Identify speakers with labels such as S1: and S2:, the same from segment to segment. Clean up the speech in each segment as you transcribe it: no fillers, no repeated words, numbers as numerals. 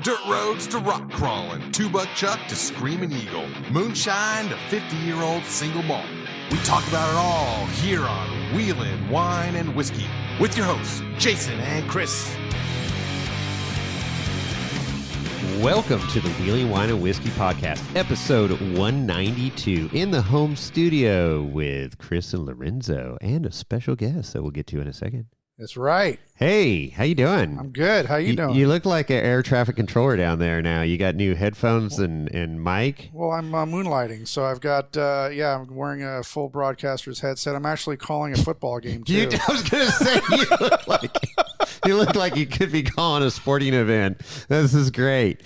S1: Dirt roads to rock crawling, two-buck chuck to screaming eagle, moonshine to 50-year-old single malt. We talk about it all here on Wheelin' Wine and Whiskey with your hosts, Jason and Chris.
S2: Welcome to the Wheeling Wine and Whiskey Podcast, episode 192, in the home studio with Chris and Lorenzo, and a special guest that we'll get to in a second.
S3: That's right.
S2: Hey, how you doing?
S3: I'm good. How you doing?
S2: You look like an air traffic controller down there now. You got new headphones and mic?
S3: Well, I'm moonlighting, so I've got, I'm wearing a full broadcaster's headset. I'm actually calling a football game, too.
S2: I was going to say, you look like you could be calling a sporting event. This is great.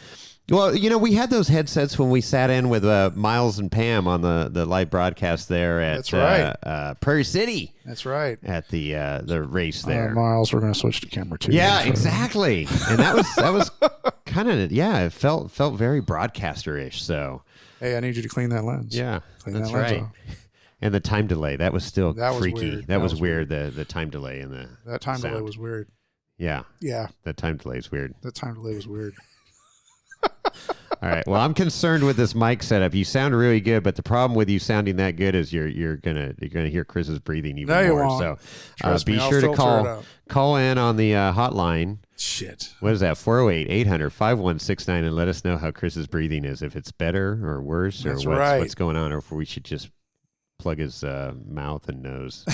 S2: Well, you know, we had those headsets when we sat in with Miles and Pam on the live broadcast there at Prairie City.
S3: That's right.
S2: At the race there.
S3: Miles, we're going to switch to camera 2.
S2: Yeah, exactly. And that was kind of, it felt very broadcaster-ish. So,
S3: hey, I need you to clean that lens.
S2: Yeah,
S3: that's
S2: right. And the time delay, that was still freaky.
S3: Weird.
S2: That was weird. The time delay and
S3: that time
S2: sound.
S3: delay was weird.
S2: Yeah.
S3: Yeah.
S2: That time delay is weird.
S3: That time delay was weird.
S2: All right. Well, I'm concerned with this mic setup. You sound really good, but the problem with you sounding that good is you're gonna hear Chris's breathing even more.
S3: You won't.
S2: So be sure to call in on the hotline.
S3: Shit.
S2: What is that? 408-800-5169 and let us know how Chris's breathing is. If it's better or worse, or what's going on, or if we should just plug his mouth and nose.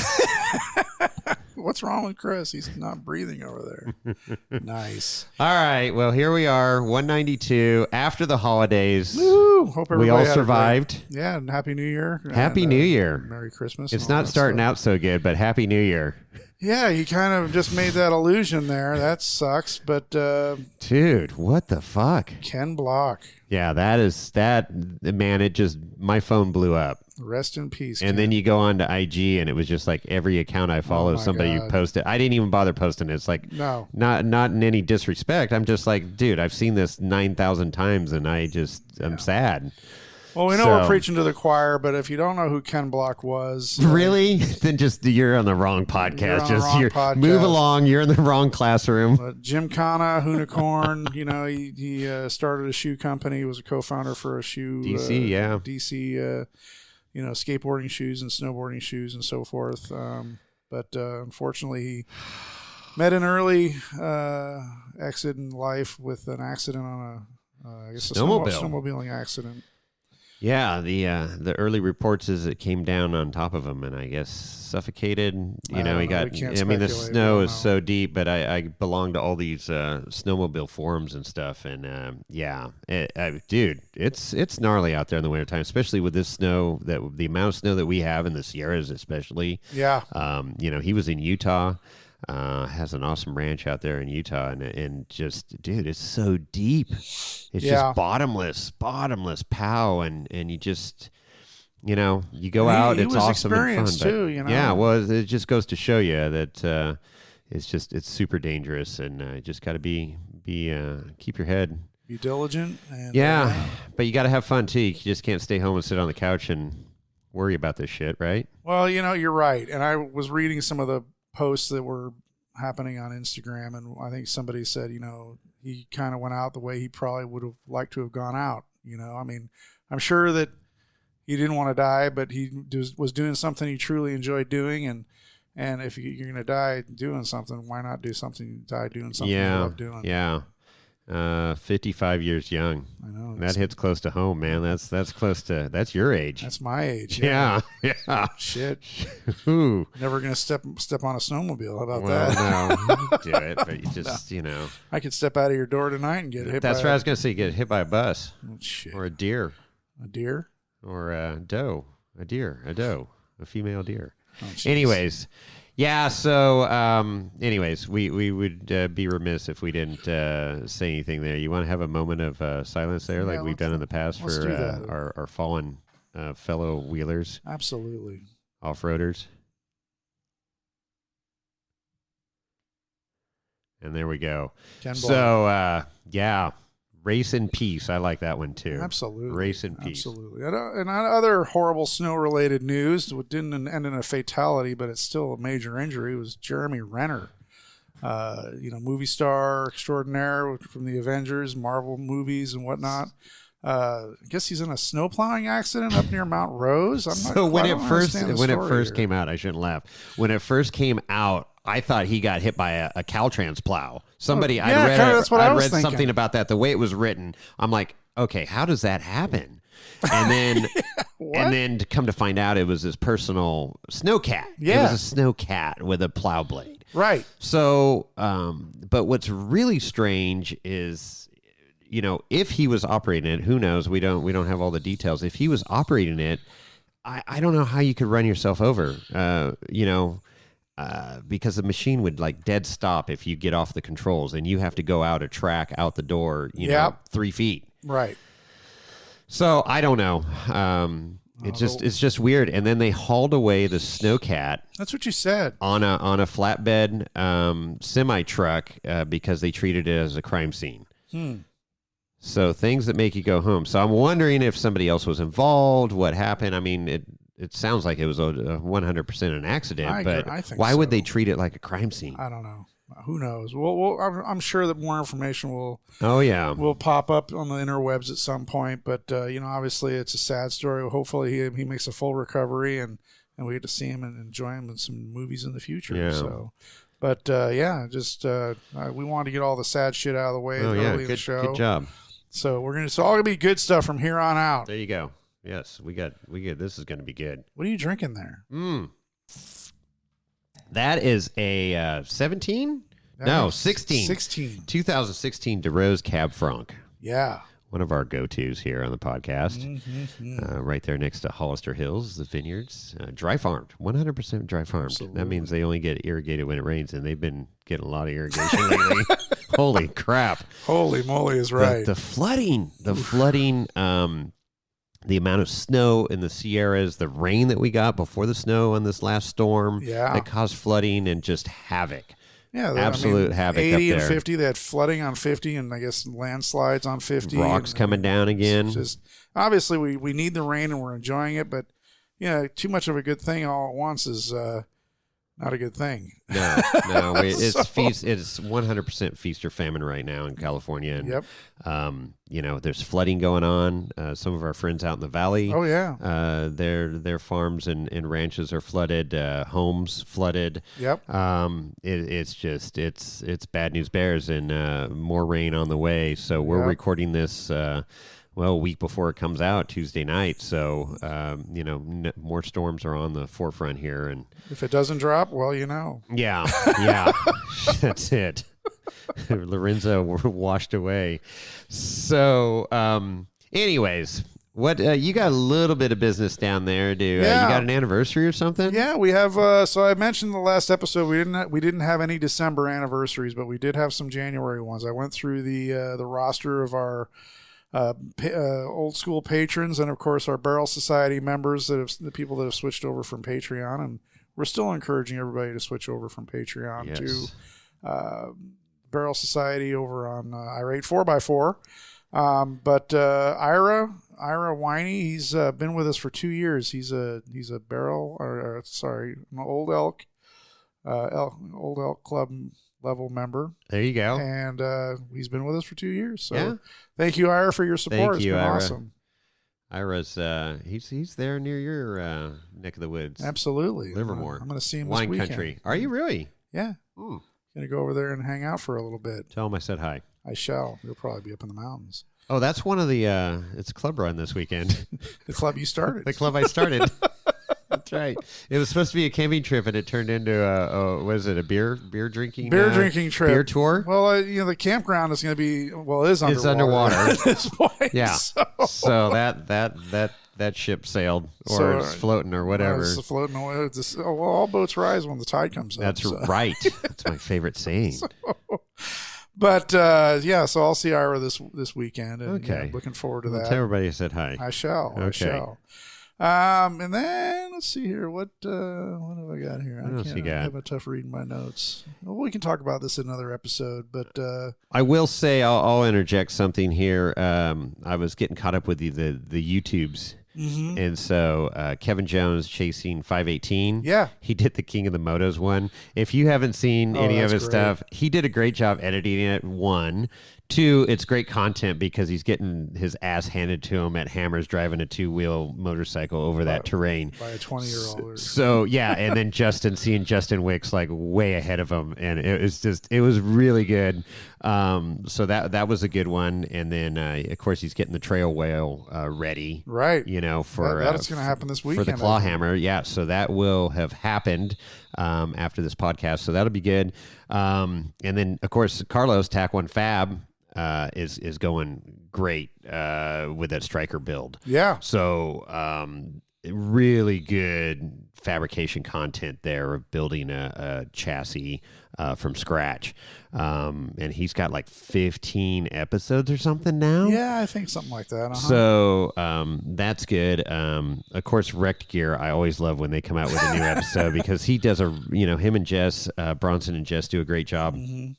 S3: What's wrong with Chris? He's not breathing over there. Nice.
S2: All right. Well, here we are, 192 after the holidays.
S3: Woo! Hope everybody
S2: we all survived.
S3: Yeah, and Happy New Year.
S2: Happy New Year.
S3: Merry Christmas.
S2: It's not starting out so good, but Happy New Year.
S3: Yeah, you kind of just made that illusion there. That sucks, but...
S2: dude, what the fuck?
S3: Ken Block.
S2: Yeah, man, my phone blew up.
S3: Rest in peace,
S2: And
S3: Ken.
S2: then you go on to IG, and it was just like every account I follow, somebody who posted. I didn't even bother posting it. It's like,
S3: no,
S2: not in any disrespect. I'm just like, dude, I've seen this 9,000 times, and I'm sad.
S3: Well, we know we're preaching to the choir, but if you don't know who Ken Block was...
S2: Really? Then you're on the wrong podcast. Move along. You're in the wrong classroom.
S3: Jim Cana, Hoonicorn, he started a shoe company. He was a co-founder for a shoe...
S2: DC,
S3: DC, skateboarding shoes and snowboarding shoes and so forth. But unfortunately, he met an early exit in life with an accident on a snowmobiling accident.
S2: Yeah, the early reports is it came down on top of him and I guess suffocated. He got. The snow is so deep, but I belong to all these snowmobile forums and stuff, and dude, it's gnarly out there in the wintertime, especially with this snow. The amount of snow that we have in the Sierras, especially.
S3: Yeah.
S2: He was in Utah. Has an awesome ranch out there in Utah, and just, dude, it's so deep. It's just bottomless pow, and you just, you go out, it's awesome and fun.
S3: Too,
S2: Yeah, well, it just goes to show you that it's super dangerous, and you just got to be keep your head.
S3: Be diligent. And,
S2: but you got to have fun too. You just can't stay home and sit on the couch and worry about this shit, right?
S3: Well, you're right, and I was reading some of the posts that were happening on Instagram, and I think somebody said, he kind of went out the way he probably would have liked to have gone out. I mean, I'm sure that he didn't want to die, but he was doing something he truly enjoyed doing, and if you're going to die doing something, why not do something? Die doing something you love doing.
S2: Yeah. 55 years young.
S3: I know.
S2: That hits close to home, man. That's close to, that's your age.
S3: That's my age.
S2: Yeah.
S3: Shit.
S2: Ooh.
S3: Never going to step on a snowmobile. How about that?
S2: No, you do it, but you just,
S3: I could step out of your door tonight and get hit
S2: That's what I was going to say, get hit by a bus.
S3: Oh, shit.
S2: Or a deer.
S3: A deer?
S2: Or a doe. A deer. A doe. A female deer.
S3: Oh,
S2: anyways. Yeah, so we would be remiss if we didn't say anything there. You want to have a moment of silence there, like we've done in the past for our fallen fellow wheelers?
S3: Absolutely.
S2: Off-roaders. And there we go. So, race in peace. I like that one too.
S3: Absolutely.
S2: Race in peace.
S3: Absolutely. And other horrible snow-related news, it didn't end in a fatality, but it's still a major injury, was Jeremy Renner. movie star extraordinaire from the Avengers, Marvel movies and whatnot. I guess he's in a snow plowing accident up near Mount Rose.
S2: When it first came out, I shouldn't laugh. When it first came out, I thought he got hit by a Caltrans plow. I read something about that. The way it was written, I'm like, okay, how does that happen? And then, and then to come to find out, it was his personal snowcat.
S3: Yeah.
S2: It was a snowcat with a plow blade.
S3: Right.
S2: So, but what's really strange is, if he was operating it, who knows? We don't have all the details. If he was operating it, I don't know how you could run yourself over. Because the machine would like dead stop if you get off the controls, and you have to go out a track out the door, 3 feet.
S3: Right.
S2: So I don't know. It's just weird. And then they hauled away the snowcat.
S3: That's what you said.
S2: On a flatbed semi truck because they treated it as a crime scene. So things that make you go home. So I'm wondering if somebody else was involved. What happened? I mean, it sounds like it was a 100% an accident. But why would they treat it like a crime scene?
S3: I don't know. Who knows? I'm sure that more information will pop up on the interwebs at some point. But obviously it's a sad story. Hopefully he makes a full recovery and we get to see him and enjoy him in some movies in the future. Yeah. So, but we wanted to get all the sad shit out of the way early in the show.
S2: Good job.
S3: So it's all gonna be good stuff from here on out.
S2: There you go. Yes, we get. This is going to be good.
S3: What are you drinking there?
S2: That is a 17? No, 16.
S3: 16.
S2: 2016 DeRose Cab Franc.
S3: Yeah.
S2: One of our go-tos here on the podcast. Right there next to Hollister Hills, the vineyards. Dry farmed. 100% dry farmed. Absolutely. That means they only get irrigated when it rains, and they've been getting a lot of irrigation lately. Holy crap.
S3: Holy moly is right.
S2: The flooding, the amount of snow in the Sierras, the rain that we got before the snow on this last storm that caused flooding and just havoc.
S3: Yeah,
S2: absolute havoc
S3: 80
S2: up there.
S3: And 50, they had flooding on 50 and I guess landslides on 50.
S2: Rocks coming down again.
S3: Just, obviously, we need the rain and we're enjoying it, but too much of a good thing all at once is not a good thing.
S2: No, it's 100% feast or famine right now in California. And, there's flooding going on. Some of our friends out in the valley.
S3: Oh yeah.
S2: Their farms and ranches are flooded. Homes flooded.
S3: Yep.
S2: It's bad news bears and more rain on the way. So we're recording this. A week before it comes out, Tuesday night. So, more storms are on the forefront here. And
S3: if it doesn't drop,
S2: Yeah. That's it. Lorenzo washed away. So, anyways, what you got a little bit of business down there, do you got an anniversary or something?
S3: Yeah, we have. So I mentioned in the last episode we didn't have any December anniversaries, but we did have some January ones. I went through the roster of our old school patrons and of course our Barrel Society members, the people that have switched over from Patreon, and we're still encouraging everybody to switch over from Patreon to Barrel Society over on Irate 4x4. But Ira Winey, he's been with us for 2 years. He's a an Old Elk Club level member.
S2: There you go.
S3: And he's been with us for 2 years. So thank you, Ira, for your support.
S2: Thank you,
S3: it's been
S2: Ira.
S3: awesome.
S2: Ira's he's there near your neck of the woods.
S3: Absolutely.
S2: Livermore.
S3: I'm going to see him
S2: Wine
S3: this weekend.
S2: country. Are you really?
S3: Yeah. Going to go over there and hang out for a little bit.
S2: Tell him I said hi.
S3: I shall. He'll probably be up in the mountains.
S2: Oh, that's one of the it's a club run this weekend.
S3: The club you started.
S2: The club I started. That's right. It was supposed to be a camping trip, and it turned into a beer drinking
S3: trip,
S2: beer tour.
S3: Well, the campground is going to be is underwater.
S2: It's underwater
S3: at this point.
S2: Yeah. So that ship sailed, or it's floating, or whatever.
S3: It's floating away. All boats rise when the tide comes up.
S2: That's right. That's my favorite saying.
S3: But so I'll see Ira this weekend. And,
S2: okay.
S3: Looking forward to that.
S2: Tell everybody I said hi.
S3: I shall.
S2: Okay.
S3: I shall. And then let's see here. What have I got here? I have a tough reading my notes. Well, we can talk about this in another episode, but
S2: I will say I'll interject something here. I was getting caught up with the YouTubes.
S3: Mm-hmm.
S2: And so Kevin Jones chasing 518.
S3: Yeah.
S2: He did the King of the Motos one. If you haven't seen any of his stuff, he did a great job editing it, one. Two, it's great content because he's getting his ass handed to him at Hammers driving a 2-wheel motorcycle over that terrain.
S3: By a 20-year-old.
S2: So, yeah, and then seeing Justin Wicks like way ahead of him. And it was really good. So that was a good one. And then, of course, he's getting the trail whale ready.
S3: Right.
S2: You know, for
S3: that's going to happen this weekend.
S2: For the claw hammer. Yeah. So that will have happened after this podcast. So that'll be good. And then, of course, Carlos Tac 1 Fab is going great with that striker build.
S3: Yeah.
S2: So really good fabrication content there of building a chassis from scratch. And he's got like 15 episodes or something now.
S3: Yeah, I think something like that.
S2: So that's good. Of course, Wrecked Gear, I always love when they come out with a new episode because he does him and Jess, Bronson and Jess do a great job.
S3: Mm-hmm.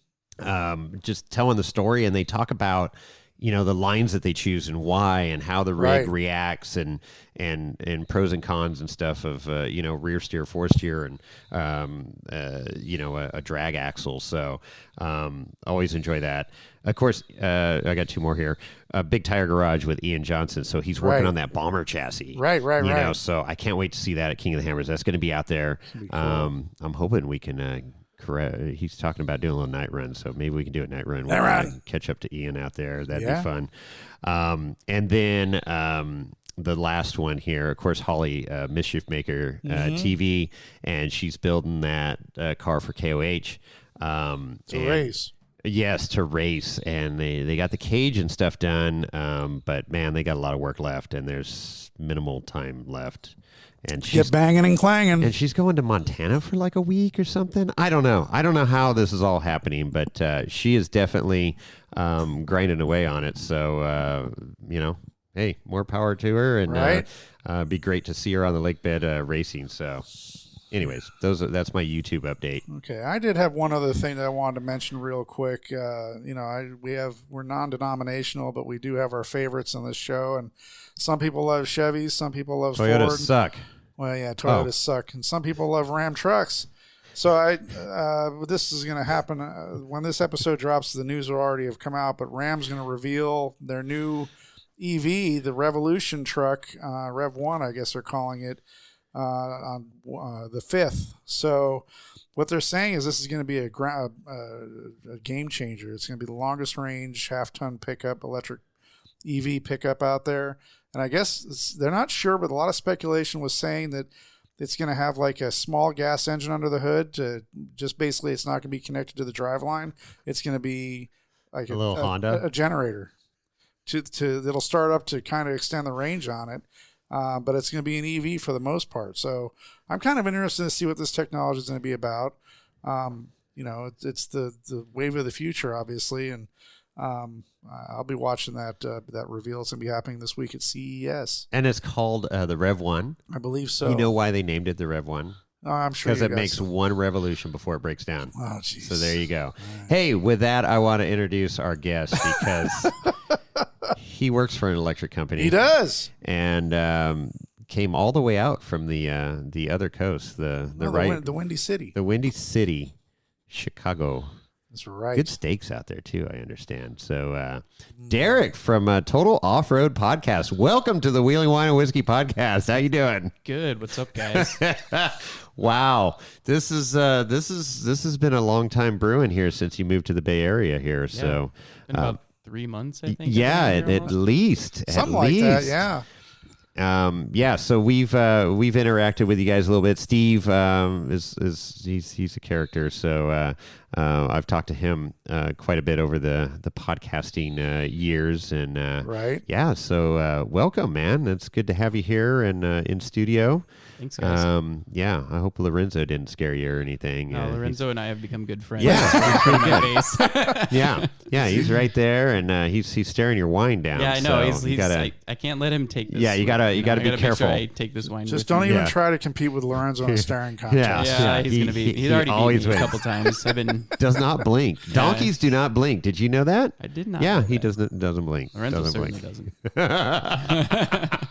S2: Just telling the story, and they talk about the lines that they choose and why and how the rig reacts and pros and cons and stuff of rear steer, forward steer, and a drag axle. So always enjoy that. Of course, I got two more here. Big Tire Garage with Ian Johnson. So he's working on that bomber chassis.
S3: Right.
S2: So I can't wait to see that at King of the Hammers. That's going to be out there. Cool. I'm hoping we can. Correct. He's talking about doing a little night run, so maybe we can do a night run. Catch up to Ian out there. That'd be fun. And then the last one here, of course, Holly, Mischief Maker TV, and she's building that car for KOH.
S3: To race.
S2: Yes, to race. And they got the cage and stuff done, but, man, they got a lot of work left, and there's minimal time left. And she's
S3: banging and clanging.
S2: And she's going to Montana for like a week or something. I don't know how this is all happening, but she is definitely grinding away on it. So, hey, more power to her. And be great to see her on the lake bed racing. So, anyways, that's my YouTube update.
S3: Okay. I did have one other thing that I wanted to mention real quick. We're non-denominational, but we do have our favorites on this show. And some people love Chevys, some people love Ford.
S2: Toyotas suck.
S3: Well, yeah, Toyotas suck, and some people love Ram trucks. So this is going to happen when this episode drops. The news will already have come out, but Ram's going to reveal their new EV, the Revolution truck, Rev 1, I guess they're calling it, on the 5th. So what they're saying is this is going to be a game changer. It's going to be the longest range half-ton pickup, electric EV pickup out there. And I guess they're not sure, but a lot of speculation was saying that it's going to have like a small gas engine under the hood. Basically, it's not going to be connected to the driveline. It's going to be like
S2: a little Honda,
S3: a generator. It'll start up to kind of extend the range on it, but it's going to be an EV for the most part. So I'm kind of interested to see what this technology is going to be about. It's the wave of the future, obviously, and I'll be watching that reveal. It's going to be happening this week at CES.
S2: And it's called the Rev 1.
S3: I believe so.
S2: You know why they named it the Rev 1?
S3: Oh, I'm sure.
S2: Because it makes one revolution before it breaks down.
S3: Oh, jeez.
S2: So there you go. Right. Hey, with that, I want to introduce our guest because he works for an electric company.
S3: He does.
S2: And came all the way out from the other coast, the
S3: Windy City.
S2: The Windy City, Chicago.
S3: That's right.
S2: Good steaks out there, too, I understand. So, Derek from Total Offroad Podcast, welcome to the Wheeling Wine and Whiskey Podcast. How you doing?
S4: Good. What's up, guys?
S2: Wow. This has been a long time brewing here since you moved to the Bay Area here. Yeah. So,
S4: been about 3 months, I think.
S2: Yeah, at least.
S3: Something like that, yeah.
S2: So we've interacted with you guys a little bit. Steve he's a character, so I've talked to him quite a bit over the podcasting years, and
S3: right.
S2: Yeah, so welcome, man. It's good to have you here and in studio.
S4: Thanks, guys.
S2: I hope Lorenzo didn't scare you or anything.
S4: No, Lorenzo and I have become good friends.
S2: Yeah,
S4: my face.
S2: yeah, he's right there, and he's staring your wine down.
S4: Yeah, I know.
S2: So
S4: I can't let him take this.
S2: Yeah, you gotta be careful.
S4: Make sure I take this wine.
S3: Just don't even try to compete with Lorenzo in a staring contest.
S4: Yeah, he's already beat me a couple times.
S2: Does not blink. Donkeys do not blink. Did you know that?
S4: I did not.
S2: Yeah, he doesn't blink.
S4: Lorenzo
S2: doesn't
S4: certainly
S2: blink.
S4: doesn't.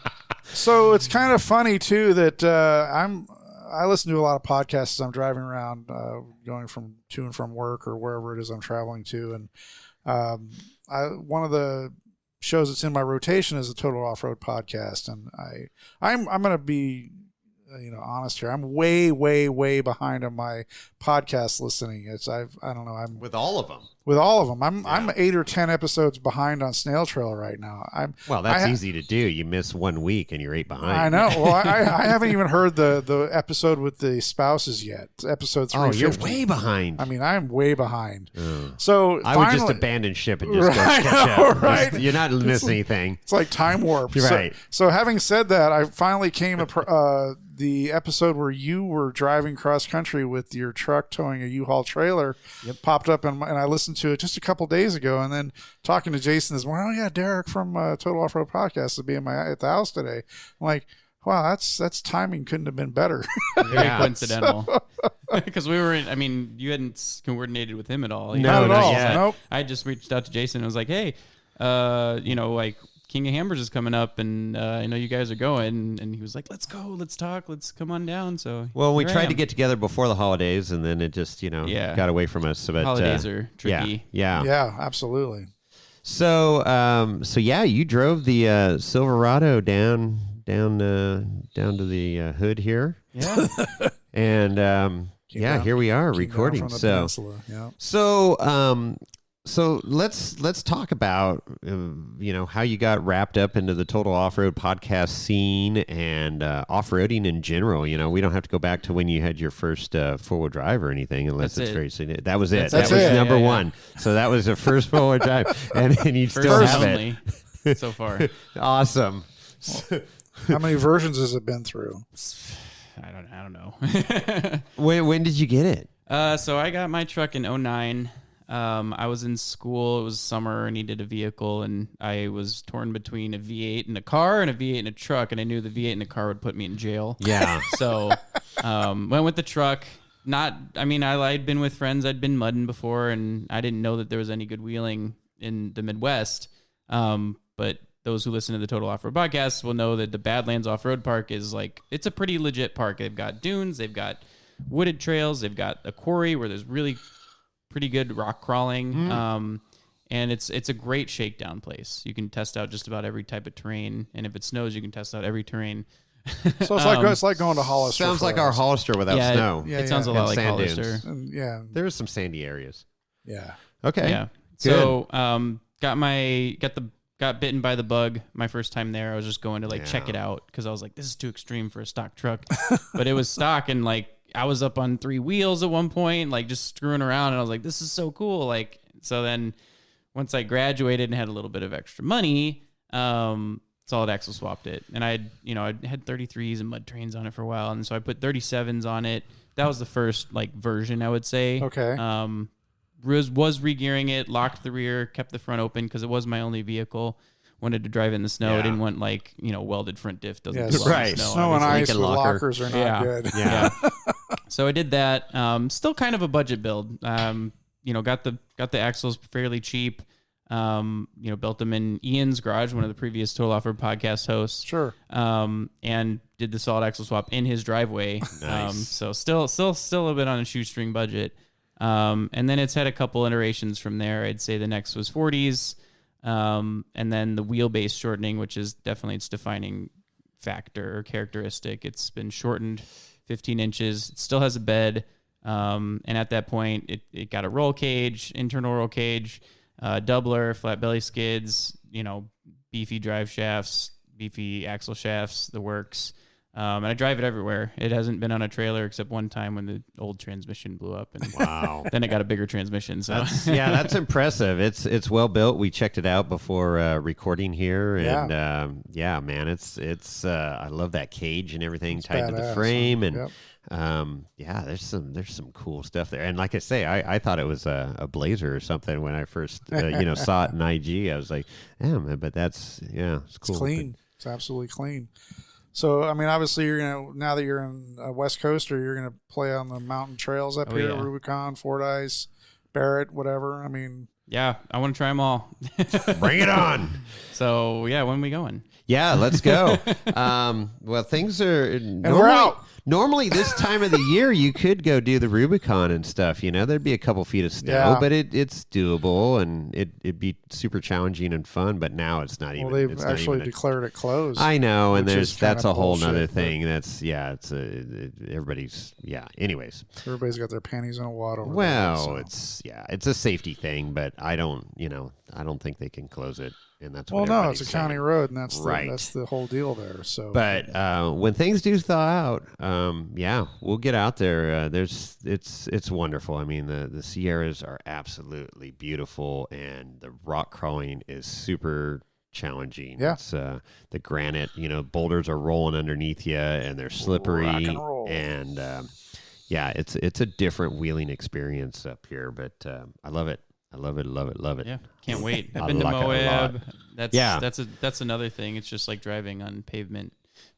S3: So it's kind of funny too that I listen to a lot of podcasts as I'm driving around, going to and from work or wherever it is I'm traveling to, and one of the shows that's in my rotation is the Total Offroad Podcast, and I'm going to be honest here. I'm way, way, way behind on my podcast listening. I don't know. I'm
S2: with all of them.
S3: With all of them, I'm 8 or 10 episodes behind on Snail Trail right now.
S2: That's easy to do. You miss 1 week and you're 8 behind.
S3: I know. Well, I haven't even heard the episode with the spouses yet. It's episode 350.
S2: Oh, you're way behind.
S3: I mean, I'm way behind. So
S2: I would just abandon ship and just go catch up.
S3: Right?
S2: You're not missing anything.
S3: It's like time warp.
S2: Right.
S3: So having said that, I finally came the episode where you were driving cross country with your truck towing a U-Haul trailer popped up, and I listened to it just a couple days ago, and then talking to Jason this morning. Oh yeah, Derek from Total Offroad Podcast will be at the house today. I'm like, wow, that's timing couldn't have been better.
S4: Very coincidental. Because we were you hadn't coordinated with him at all.
S3: Not at all. Nope.
S4: I just reached out to Jason and was like, hey, King of Hammers is coming up, and I know you guys are going, and he was like, let's go, let's talk, let's come on down. So
S2: we tried to get together before the holidays, and then it just got away from us. But
S4: holidays are tricky.
S3: Yeah, absolutely.
S2: So you drove the Silverado down to the hood here.
S3: Yeah.
S2: And here we are recording. So let's talk about how you got wrapped up into the Total Offroad Podcast scene and off-roading in general. We don't have to go back to when you had your first four-wheel drive or anything, unless it's very significant. That was it. That was number one. So that was the first four-wheel drive, and you still have
S4: it so far.
S2: Awesome.
S3: How many versions has it been through?
S4: I don't know.
S2: When did you get it?
S4: So I got my truck in 2009. I was in school. It was summer, and needed a vehicle, and I was torn between a V8 and a car and a V8 and a truck, and I knew the V8 and the car would put me in jail.
S2: Yeah.
S4: So went with the truck. I'd been with friends. I'd been mudding before, and I didn't know that there was any good wheeling in the Midwest. But those who listen to the Total Offroad Podcast will know that the Badlands Off-Road Park is it's a pretty legit park. They've got dunes, they've got wooded trails, they've got a quarry where there's really pretty good rock crawling. And it's a great shakedown place. You can test out just about every type of terrain, and if it snows, you can test out every terrain.
S3: So it's like going to Hollister.
S2: Sounds like our Hollister without snow.
S4: It sounds a lot like Hollister.
S2: There's some sandy areas.
S3: Yeah.
S2: Okay.
S4: Yeah. Good. So got bitten by the bug my first time there. I was just going to check it out because I was like, this is too extreme for a stock truck. But it was stock, and I was up on 3 wheels at one point, just screwing around, and I was like, this is so cool. So then once I graduated and had a little bit of extra money, solid axle swapped it. And I had 33s and mud trains on it for a while, and so I put 37s on it. That was the first version, I would say.
S3: Okay.
S4: Was regearing it, locked the rear, kept the front open because it was my only vehicle. Wanted to drive in the snow. I didn't want welded front diff doesn't do well in the snow.
S3: Snow and ice with lockers are not good.
S4: Yeah. So I did that. Still kind of a budget build. Got the axles fairly cheap. Built them in Ian's garage, one of the previous Total Offroad Podcast hosts.
S3: Sure.
S4: And did the solid axle swap in his driveway.
S2: Nice.
S4: So still a bit on a shoestring budget. And then it's had a couple iterations from there. I'd say the next was 40s. And then the wheelbase shortening, which is definitely its defining factor or characteristic. It's been shortened 15 inches. It still has a bed. And at that point, it got a roll cage, internal roll cage, doubler, flat belly skids, beefy drive shafts, beefy axle shafts, the works. And I drive it everywhere. It hasn't been on a trailer except one time when the old transmission blew up. And
S2: wow.
S4: Then it got a bigger transmission. So
S2: that's impressive. It's well built. We checked it out before recording here, and man, it's I love that cage and everything tied to the frame, and there's some cool stuff there. And like I say, I thought it was a Blazer or something when I first saw it in IG. I was like, damn, but it's cool.
S3: It's clean. It's absolutely clean. So, obviously, now that you're in West Coaster, you're going to play on the mountain trails up here, Rubicon, Fordyce, Barrett, whatever.
S4: Yeah, I want to try them all.
S2: Bring it on.
S4: So, yeah, when are we going?
S2: Yeah, let's go. Well, things are...
S3: we're out.
S2: Normally, this time of the year, you could go do the Rubicon and stuff. There'd be a couple feet of snow, but it's doable, and it'd be super challenging and fun. But now it's not even.
S3: Well, they've actually declared it closed.
S2: I know, and that's a whole nother thing. That's everybody's Anyways,
S3: everybody's got their panties in a wad over
S2: well,
S3: there, so.
S2: it's a safety thing, but I don't think they can close it. And that's
S3: it's a county road, and that's
S2: right.
S3: That's the whole deal there. So,
S2: but when things do thaw out, we'll get out there. It's wonderful. I mean, the Sierras are absolutely beautiful, and the rock crawling is super challenging.
S3: Yeah,
S2: it's the granite. Boulders are rolling underneath you, and they're slippery.
S3: Rock and roll.
S2: And it's a different wheeling experience up here. But I love it. I love it.
S4: Yeah, can't wait. I've been to Moab. That's another thing. It's just like driving on pavement,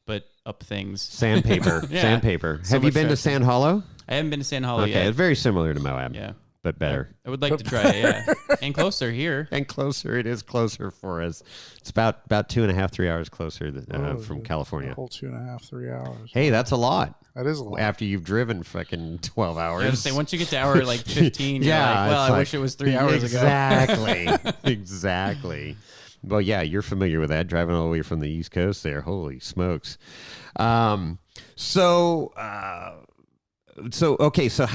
S4: but up things.
S2: Sandpaper. Sandpaper. Have you been to Sand Hollow?
S4: I haven't been to Sand Hollow yet.
S2: Okay, it's very similar to Moab.
S4: Yeah.
S2: But better.
S4: I would like to try it, yeah. And closer here.
S2: And closer. It is closer for us. It's about 2.5, 3 hours closer from California.
S3: A whole 2.5, 3 hours.
S2: Hey, that's a lot.
S3: That is a lot.
S2: After you've driven fucking 12 hours.
S4: I was say, once you get to hour 15, you're like, well, I wish it was 3 hours ago.
S2: Exactly. Well, yeah, you're familiar with that, driving all the way from the East Coast there. Holy smokes. So how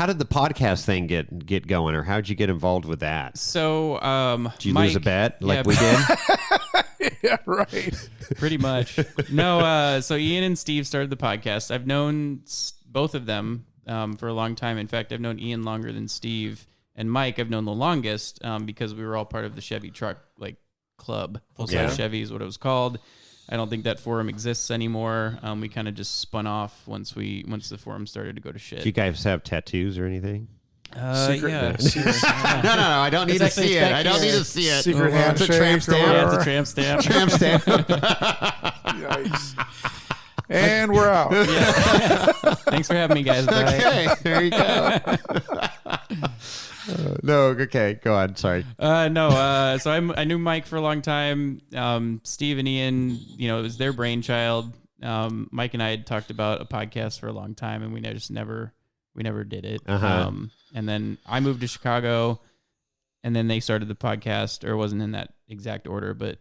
S2: did the podcast thing get going, or how'd you get involved with that?
S4: So,
S2: did you lose a bet like we did?
S3: Yeah, right.
S4: Pretty much. No, so Ian and Steve started the podcast. I've known both of them for a long time. In fact, I've known Ian longer than Steve, and Mike I've known the longest because we were all part of the Chevy truck club. Full Size Chevy is what it was called. I don't think that forum exists anymore. We kind of just spun off once the forum started to go to shit.
S2: Do you guys have tattoos or anything?
S3: Secret.
S4: Yeah.
S2: No, I don't need to see it. I don't need to see it.
S3: Secret handshake.
S2: It's a tramp stamp.
S4: Yeah, it's a tramp stamp.
S2: Tramp stamp.
S3: Yikes. And we're out.
S4: Yeah. Thanks for having me, guys. Bye.
S2: Okay, there you go. No, okay, go on. Sorry.
S4: No. So I knew Mike for a long time. Steve and Ian, it was their brainchild. Mike and I had talked about a podcast for a long time, and we never did it.
S2: Uh-huh.
S4: And then I moved to Chicago, and then they started the podcast, or it wasn't in that exact order, but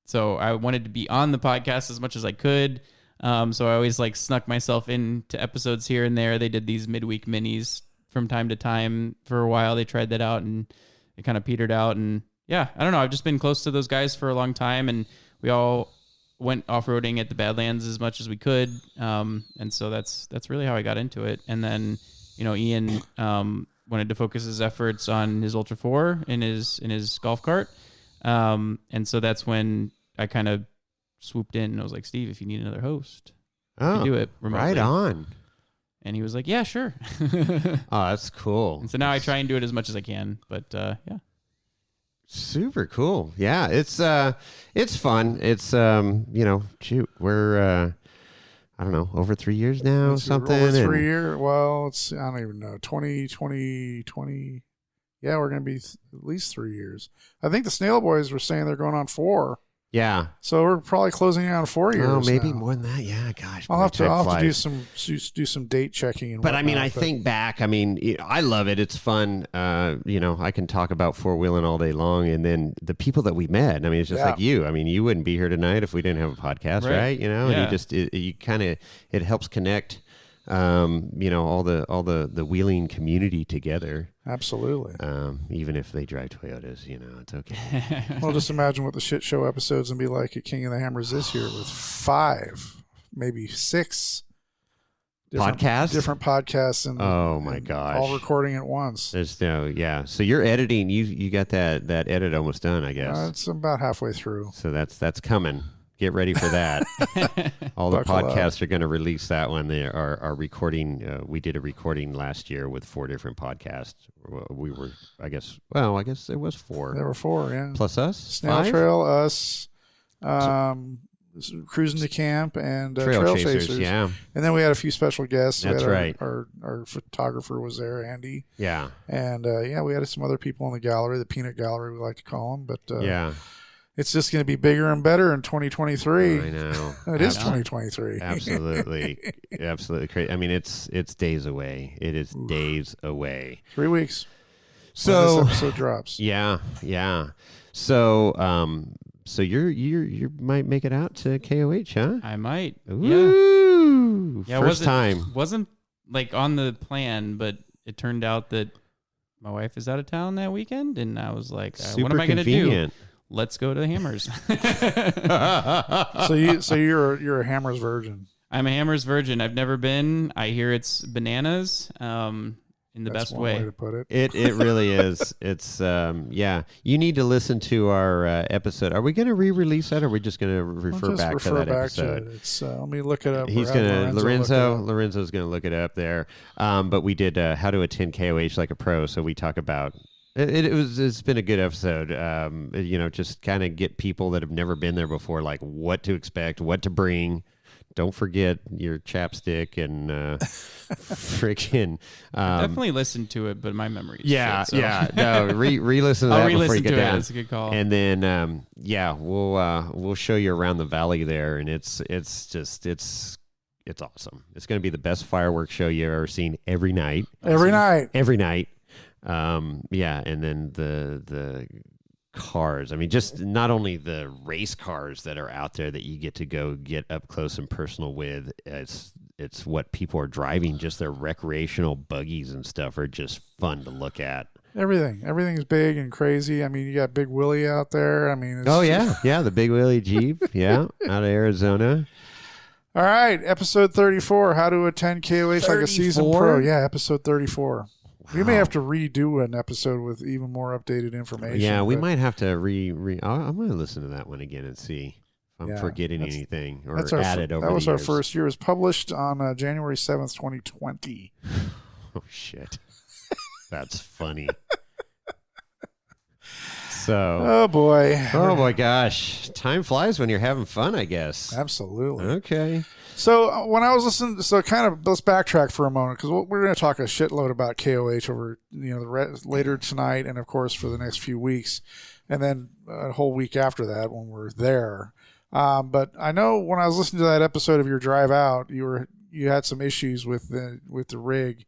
S4: so I wanted to be on the podcast as much as I could. So I always snuck myself into episodes here and there. They did these midweek minis from time to time for a while. They tried that out, and it kind of petered out. And yeah, I don't know. I've just been close to those guys for a long time, and we all went off-roading at the Badlands as much as we could. And so that's really how I got into it. And then, Ian wanted to focus his efforts on his Ultra 4 in his golf cart. And so that's when I kind of swooped in and I was like, Steve, if you need another host, you can do it remotely.
S2: Right on.
S4: And he was like, yeah, sure.
S2: Oh, that's cool.
S4: And so now I try and do it as much as I can, but yeah.
S2: Super cool. Yeah, it's fun. It's we're I don't know, over 3 years now, something.
S3: Over 3 years. Well, I don't even know. 20. Yeah, we're going to be at least 3 years. I think the Snail Boys were saying they're going on 4.
S2: Yeah.
S3: So we're probably closing in on 4 years.
S2: Oh, maybe
S3: now.
S2: More than that. Yeah, gosh.
S3: I'll have to do some date checking. And
S2: but I mean, I think back. I mean, I love it. It's fun. I can talk about four-wheeling all day long, and then the people that we met. I mean, it's just like you. I mean, you wouldn't be here tonight if we didn't have a podcast, right? And you kind of it helps connect. All the wheeling community together.
S3: Absolutely.
S2: Even if they drive Toyotas, it's okay.
S3: Well, just imagine what the shit show episodes would be like at King of the Hammers this year with 5, maybe 6 different podcasts, and
S2: oh my gosh,
S3: all recording at once.
S2: There's no, so you're editing. You got that edit almost done, I guess.
S3: It's about halfway through.
S2: So that's coming. Get ready for that. All the podcasts are going to release that one. They are recording. We did a recording last year with 4 different podcasts. We were, I guess there was 4.
S3: There were 4, yeah.
S2: Plus us?
S3: Snail
S2: 5?
S3: Trail, us, Cruising to Camp and
S2: Trail Chasers. Yeah.
S3: And then we had a few special guests.
S2: That's right.
S3: Our photographer was there, Andy.
S2: Yeah.
S3: And we had some other people in the gallery, the Peanut Gallery, we like to call them. But
S2: yeah.
S3: It's just going to be bigger and better in 2023.
S2: I know.
S3: It is 2023.
S2: Absolutely. Absolutely crazy. I mean, it's days away. It is days away.
S3: 3 weeks.
S2: So
S3: when this episode drops.
S2: Yeah. So you might make it out to KOH, huh?
S4: I might.
S2: Ooh.
S4: Yeah.
S2: First time.
S4: Wasn't like on the plan, but it turned out that my wife is out of town that weekend, and I was like, what am I going to do? Let's go to the Hammers.
S3: So you're a Hammers virgin.
S4: I'm a Hammers virgin. I've never been. I hear it's bananas. In the best way.
S3: To put it.
S2: It really is. It's You need to listen to our episode. Are we going to re-release that, or are we just going to refer back to that episode?
S3: It's let me look it up.
S2: He's going to Lorenzo's going to look it up there. But we did how to attend KOH like a pro. So we talk about. It's been a good episode. Just kind of get people that have never been there before, like what to expect, what to bring. Don't forget your chapstick and freaking.
S4: Definitely listen to it, but my memory.
S2: No, re-listen to that before you get down.
S4: That's a good call.
S2: And then, we'll show you around the valley there, and it's awesome. It's going to be the best fireworks show you've ever seen every night.
S3: Every night.
S2: And then the cars. I mean, just not only the race cars that are out there that you get to go get up close and personal with. It's what people are driving. Just their recreational buggies and stuff are just fun to look at.
S3: Everything's big and crazy. I mean, you got Big Willie out there. I mean,
S2: the Big Willie Jeep, out of Arizona.
S3: All right, episode 34. How to attend KOH like a seasoned pro. Yeah, episode 34. We may have to redo an episode with even more updated information.
S2: Yeah, we might have to I'm going to listen to that one again and see if I'm forgetting anything or added over the years.
S3: That was our first year. It was published on January 7th, 2020.
S2: Oh, shit. That's funny. So.
S3: Oh, boy,
S2: gosh. Time flies when you're having fun, I guess.
S3: Absolutely.
S2: Okay.
S3: So when I was listening, let's backtrack for a moment, because we're going to talk a shitload about KOH over later tonight, and of course for the next few weeks, and then a whole week after that when we're there. But I know when I was listening to that episode of your drive out, you had some issues with the rig,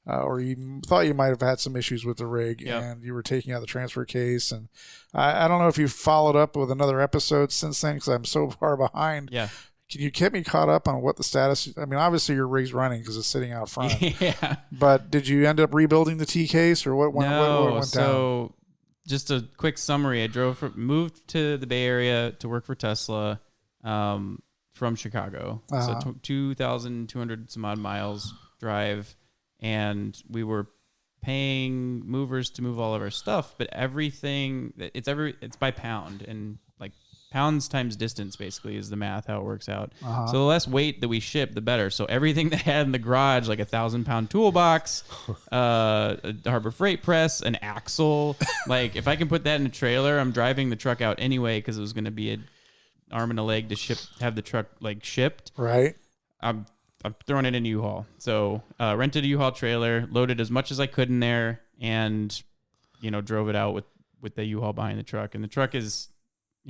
S3: or you thought you might have had some issues with the rig, and you were taking out the transfer case. And I don't know if you followed up with another episode since then, because I'm so far behind.
S4: Yeah.
S3: Can you get me caught up on what the status is? I mean, obviously your rig's running because it's sitting out front.
S4: Yeah.
S3: But did you end up rebuilding the T case, or what went down?
S4: So just a quick summary. I moved to the Bay Area to work for Tesla from Chicago. So 2,200 some odd miles drive. And we were paying movers to move all of our stuff, but everything, it's by pound, and like pounds times distance basically is the math, how it works out. So the less weight that we ship, the better. So everything that had in the garage, like 1,000-pound toolbox, a Harbor Freight press, an axle, like if I can put that in a trailer, I'm driving the truck out anyway, because it was going to be an arm and a leg to have the truck like shipped.
S3: Right.
S4: I'm throwing it in a U-Haul. So rented a U-Haul trailer, loaded as much as I could in there, and drove it out with the U-Haul behind the truck. And the truck is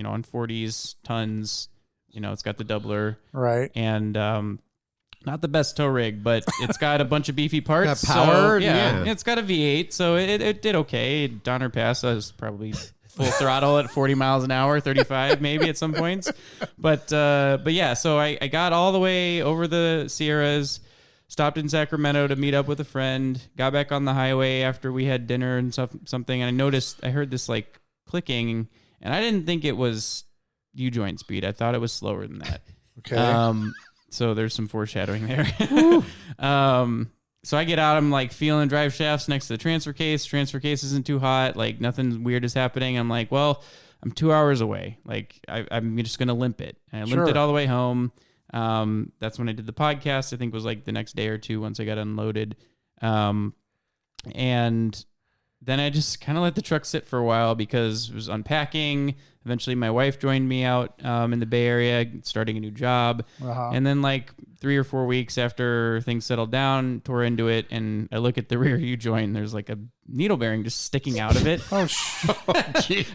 S4: on 40s tons. It's got the doubler,
S3: right?
S4: And not the best tow rig, but it's got a bunch of beefy parts.
S2: Got power,
S4: so, it's got a V8, so it did okay. Donner Pass, I was probably full throttle at 40 miles an hour, 35 maybe at some points. But yeah, so I got all the way over the Sierras, stopped in Sacramento to meet up with a friend, got back on the highway after we had dinner and something, and I heard this like clicking, and I didn't think it was U-joint speed. I thought it was slower than that.
S3: Okay.
S4: So there's some foreshadowing there. So I get out, I'm like feeling drive shafts next to the transfer case. Transfer case isn't too hot. Like nothing weird is happening. I'm like, well, I'm 2 hours away. Like I'm just going to limp it. And I limped it all the way home. That's when I did the podcast. I think it was like the next day or two once I got unloaded. And then I just kind of let the truck sit for a while because it was unpacking. Eventually, my wife joined me out in the Bay Area, starting a new job. And then like 3 or 4 weeks after things settled down, tore into it, and I look at the rear U joint, and there's like a needle bearing just sticking out of it. I've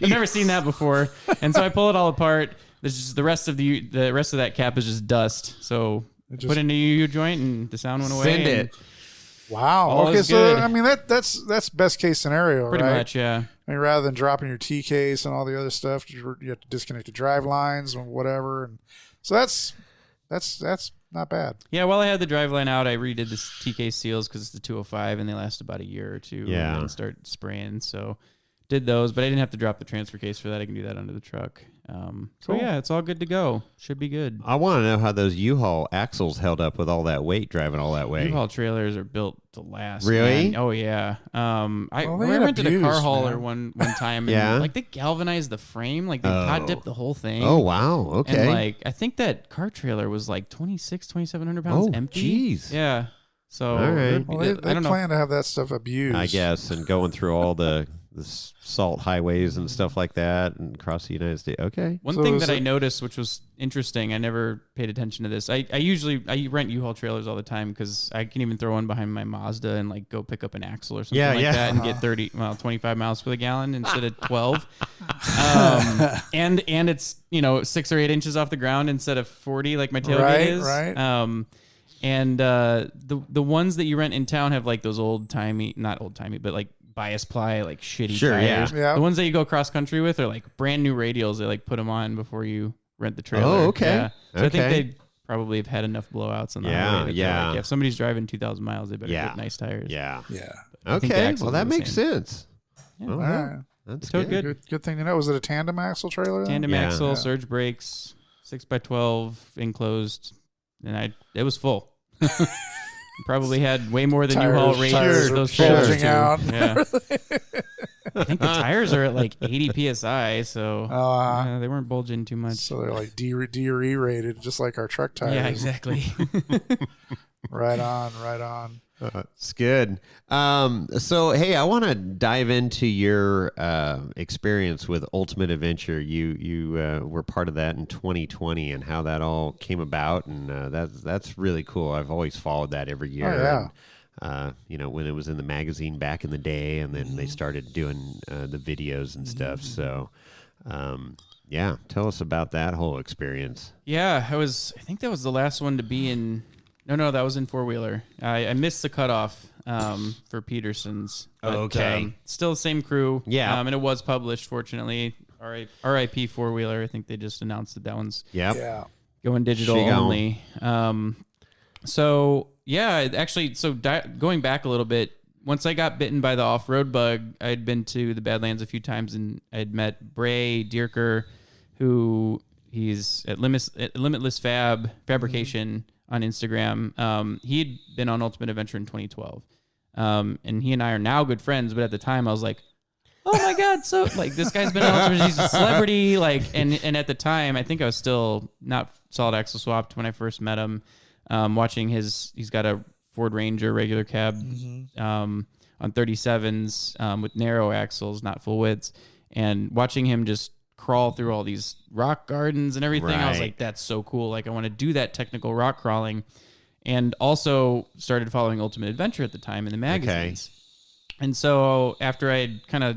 S4: never seen that before. And so I pull it all apart. There's just the rest of that cap is just dust. So put in a U joint, and the sound went away.
S2: Send it.
S3: Wow. Okay, so I mean that's best case scenario,
S4: pretty
S3: right?
S4: much, yeah.
S3: I mean, rather than dropping your T case and all the other stuff, you have to disconnect the drive lines and whatever, and so that's not bad.
S4: Yeah, while I had the driveline out, I redid the TK seals because it's the 205 and they last about a year or two.
S2: Yeah.
S4: And then start spraying. So did those, but I didn't have to drop the transfer case for that. I can do that under the truck. So yeah, it's all good to go. Should be good.
S2: I want to know how those U-Haul axles held up with all that weight driving all that way.
S4: U-Haul trailers are built to last.
S2: Really?
S4: Man. Oh yeah. I rented a car hauler one time. And like they galvanized the frame, like they hot dipped the whole thing.
S2: Oh wow. Okay.
S4: And like I think that car trailer was like 2,700 pounds empty.
S2: Jeez.
S4: Yeah. So
S2: all right.
S3: Well, they plan to have that stuff abused,
S2: I guess, and going through all the salt highways and stuff like that and across the United States. Okay.
S4: One thing that I noticed, which was interesting, I never paid attention to this. I rent U-Haul trailers all the time because I can even throw one behind my Mazda and like go pick up an axle or something that and get 25 miles per the gallon instead of 12. And it's 6 or 8 inches off the ground instead of 40 like my tailgate is.
S3: Right.
S4: And the ones that you rent in town have like those not old timey, but like bias ply, like shitty tires.
S3: Yeah.
S4: The ones that you go cross country with are like brand new radials. They like put them on before you rent the trailer.
S2: Oh, okay.
S4: Yeah. So I think they probably have had enough blowouts on the highway.
S2: Yeah.
S4: Like, if somebody's driving 2,000 miles, they better get nice tires.
S2: Yeah.
S3: Yeah.
S2: Okay. Well, that makes sense.
S4: Yeah.
S3: All right.
S2: That's
S4: So
S2: good.
S3: Good thing to know. Was it a tandem axle trailer?
S4: Tandem axle, surge brakes, 6x12 enclosed, and it was full. Probably had way more than U-Haul rated those
S3: bulging out.
S4: Yeah. I think the tires are at like 80 psi, so they weren't bulging too much.
S3: So they're like D or E rated, just like our truck tires.
S4: Yeah, exactly.
S3: Right on.
S2: It's good. So, hey, I want to dive into your experience with Ultimate Adventure. You were part of that in 2020 and how that all came about, and that's really cool. I've always followed that every year.
S3: Oh, yeah.
S2: And, when it was in the magazine back in the day, and then they started doing the videos and stuff. So, tell us about that whole experience.
S4: Yeah, I think that was the last one to be in. No, that was in four-wheeler. I missed the cutoff for Peterson's. But,
S2: okay.
S4: Still the same crew.
S2: Yeah.
S4: And it was published, fortunately. RIP four-wheeler. I think they just announced that one's going digital only. Going back a little bit, once I got bitten by the off-road bug, I'd been to the Badlands a few times, and I'd met Bray Dierker, who he's at Limitless Fabrication on Instagram. He'd been on Ultimate Adventure in 2012. And he and I are now good friends, but at the time I was like, oh my God, so like this guy's been on Ultimate, he's a celebrity. Like, and at the time, I think I was still not solid axle swapped when I first met him. Watching he's got a Ford Ranger regular cab on 37s with narrow axles, not full widths, and watching him just crawl through all these rock gardens and everything. I was like, that's so cool. Like, I want to do that technical rock crawling. And also started following Ultimate Adventure at the time in the magazines. Okay. And so after I had kind of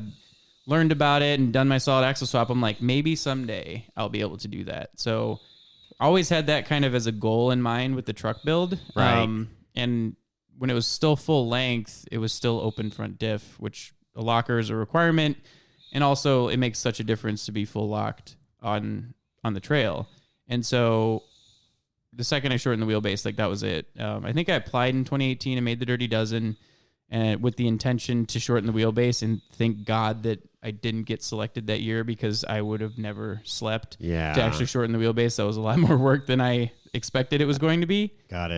S4: learned about it and done my solid axle swap, I'm like, maybe someday I'll be able to do that. So always had that kind of as a goal in mind with the truck build.
S2: Right.
S4: And when it was still full length, it was still open front diff, which a locker is a requirement. And also, it makes such a difference to be full locked on the trail. And so, the second I shortened the wheelbase, like that was it. I think I applied in 2018 and made the Dirty Dozen, and with the intention to shorten the wheelbase. And thank God that I didn't get selected that year, because I would have never slept to actually shorten the wheelbase. That was a lot more work than I expected it was going to be.
S2: Got it.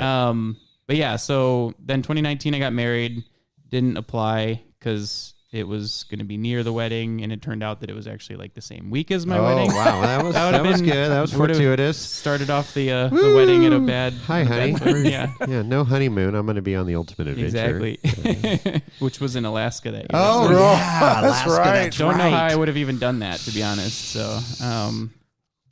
S4: But yeah, so then 2019 I got married, didn't apply because it was going to be near the wedding, and it turned out that it was actually like the same week as my wedding.
S2: Oh, wow. That was good. That was fortuitous.
S4: Started off the wedding at a bad...
S2: Hi, honey.
S4: Yeah.
S2: Yeah, no honeymoon. I'm going to be on the ultimate adventure.
S4: Exactly. Which was in Alaska that year.
S2: Oh,
S4: so
S2: yeah.
S3: That's right.
S4: Don't know how I would have even done that, to be honest. So,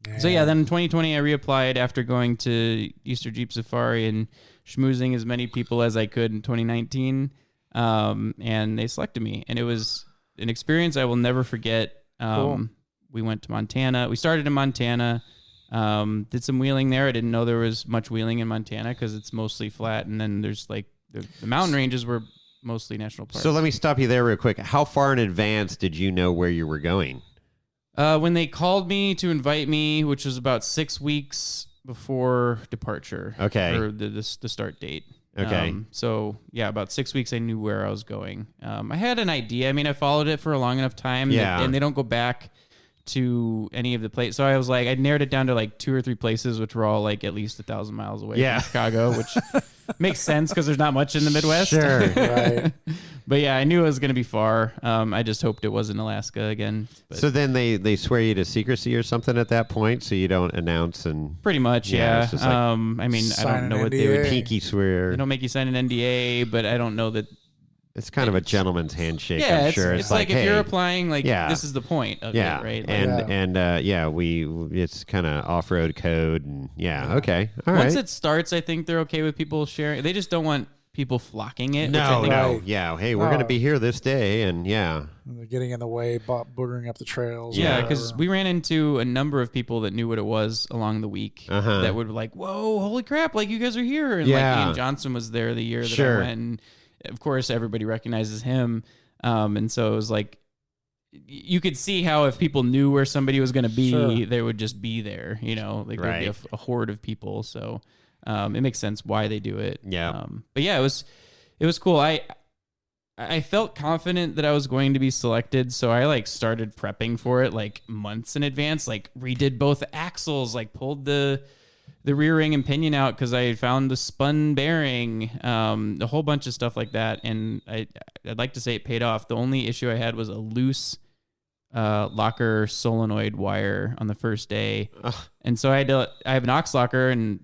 S4: then in 2020, I reapplied after going to Easter Jeep Safari and schmoozing as many people as I could in 2019. And they selected me, and it was an experience I will never forget.
S3: Cool.
S4: We went to Montana. We started in Montana, did some wheeling there. I didn't know there was much wheeling in Montana because it's mostly flat, and then there's like the mountain ranges were mostly national parks.
S2: So let me stop you there real quick. How far in advance did you know where you were going?
S4: When they called me to invite me, which was about 6 weeks before departure.
S2: Okay.
S4: Or the start date.
S2: Okay.
S4: So yeah, about 6 weeks I knew where I was going. I had an idea. I mean, I followed it for a long enough time. And they don't go back to any of the places. So I was like, I narrowed it down to like 2 or 3 places, which were all like at least 1,000 miles away from Chicago, which makes sense because there's not much in the Midwest.
S2: Sure.
S3: Right.
S4: But yeah, I knew it was going to be far. I just hoped it wasn't Alaska again. But
S2: so then they swear you to secrecy or something at that point, so you don't announce and
S4: pretty much, yeah.
S2: It's just like
S4: I mean, I don't know what they would.
S2: Pinky swear.
S4: They don't make you sign an NDA, but I don't know that.
S2: It's kind of a gentleman's handshake.
S4: Yeah,
S2: I'm sure.
S4: It's like if
S2: hey,
S4: you're applying, like
S2: yeah.
S4: this is the point of it, right? Like,
S2: And it's kind of off-road code, and okay, all
S4: once
S2: right.
S4: it starts, I think they're okay with people sharing. They just don't want people flocking it.
S2: No, hey, we're gonna be here this day, and
S3: And they're getting in the way, bootering up the trails.
S4: Yeah, because we ran into a number of people that knew what it was along the week that would be like, "Whoa, holy crap! Like you guys are here!" And like Ian Johnson was there the year that I went. And of course, everybody recognizes him, and so it was like you could see how if people knew where somebody was going to be, they would just be there. You know, like there'd be a horde of people. So it makes sense why they do it.
S2: Yeah,
S4: but yeah, it was cool. I felt confident that I was going to be selected, so I like started prepping for it like months in advance. Like redid both axles, like pulled the rear ring and pinion out because I found the spun bearing, a whole bunch of stuff like that. And I'd like to say it paid off. The only issue I had was a loose locker solenoid wire on the first day. And so I have an aux locker, and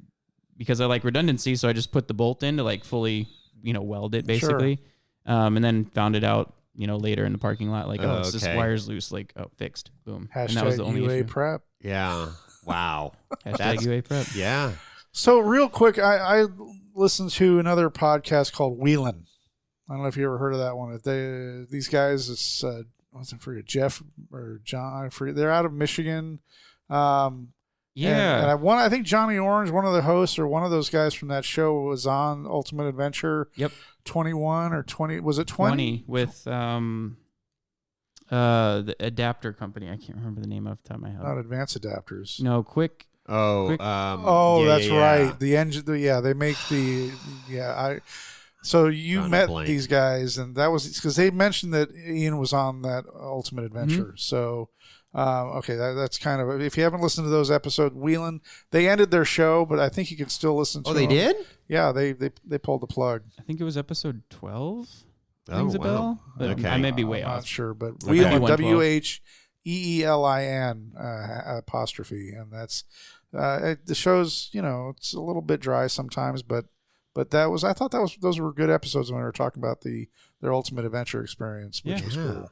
S4: because I like redundancy, so I just put the bolt in to like fully, weld it basically. And then found it out, later in the parking lot, like, this wire's loose, like, fixed. Boom.
S3: Hashtag
S4: and that was the only
S3: UA
S4: issue.
S3: prep.
S2: Yeah. Wow.
S4: Hashtag UA prep.
S2: Yeah.
S3: So real quick, I listened to another podcast called Wheelin'. I don't know if you ever heard of that one. These guys, it's Jeff or John. I forget. They're out of Michigan. And I think Johnny Orange, one of the hosts or one of those guys from that show, was on Ultimate Adventure.
S4: Yep.
S3: 21 or 20? Was it 20?
S4: 20 with the adapter company. I can't remember the name off the top of my head.
S3: Not Advanced Adapters.
S4: No, Quick.
S3: That's right. The engine. They make the. So you met these guys, and that was because they mentioned that Ian was on that Ultimate Adventure. Mm-hmm. So, that's kind of, if you haven't listened to those episodes, Wheelin', they ended their show, but I think you can still listen to them.
S2: Oh, they did?
S3: Yeah, they pulled the plug.
S4: I think it was episode 12.
S2: Rings
S4: a bell. But
S2: okay.
S4: I may be way
S3: I'm
S4: off.
S3: Not sure, but
S4: Wheelin',
S3: WHEELIN apostrophe, and that's the show's. It's a little bit dry sometimes, but I thought those were good episodes when we were talking about their Ultimate Adventure experience, which was cool.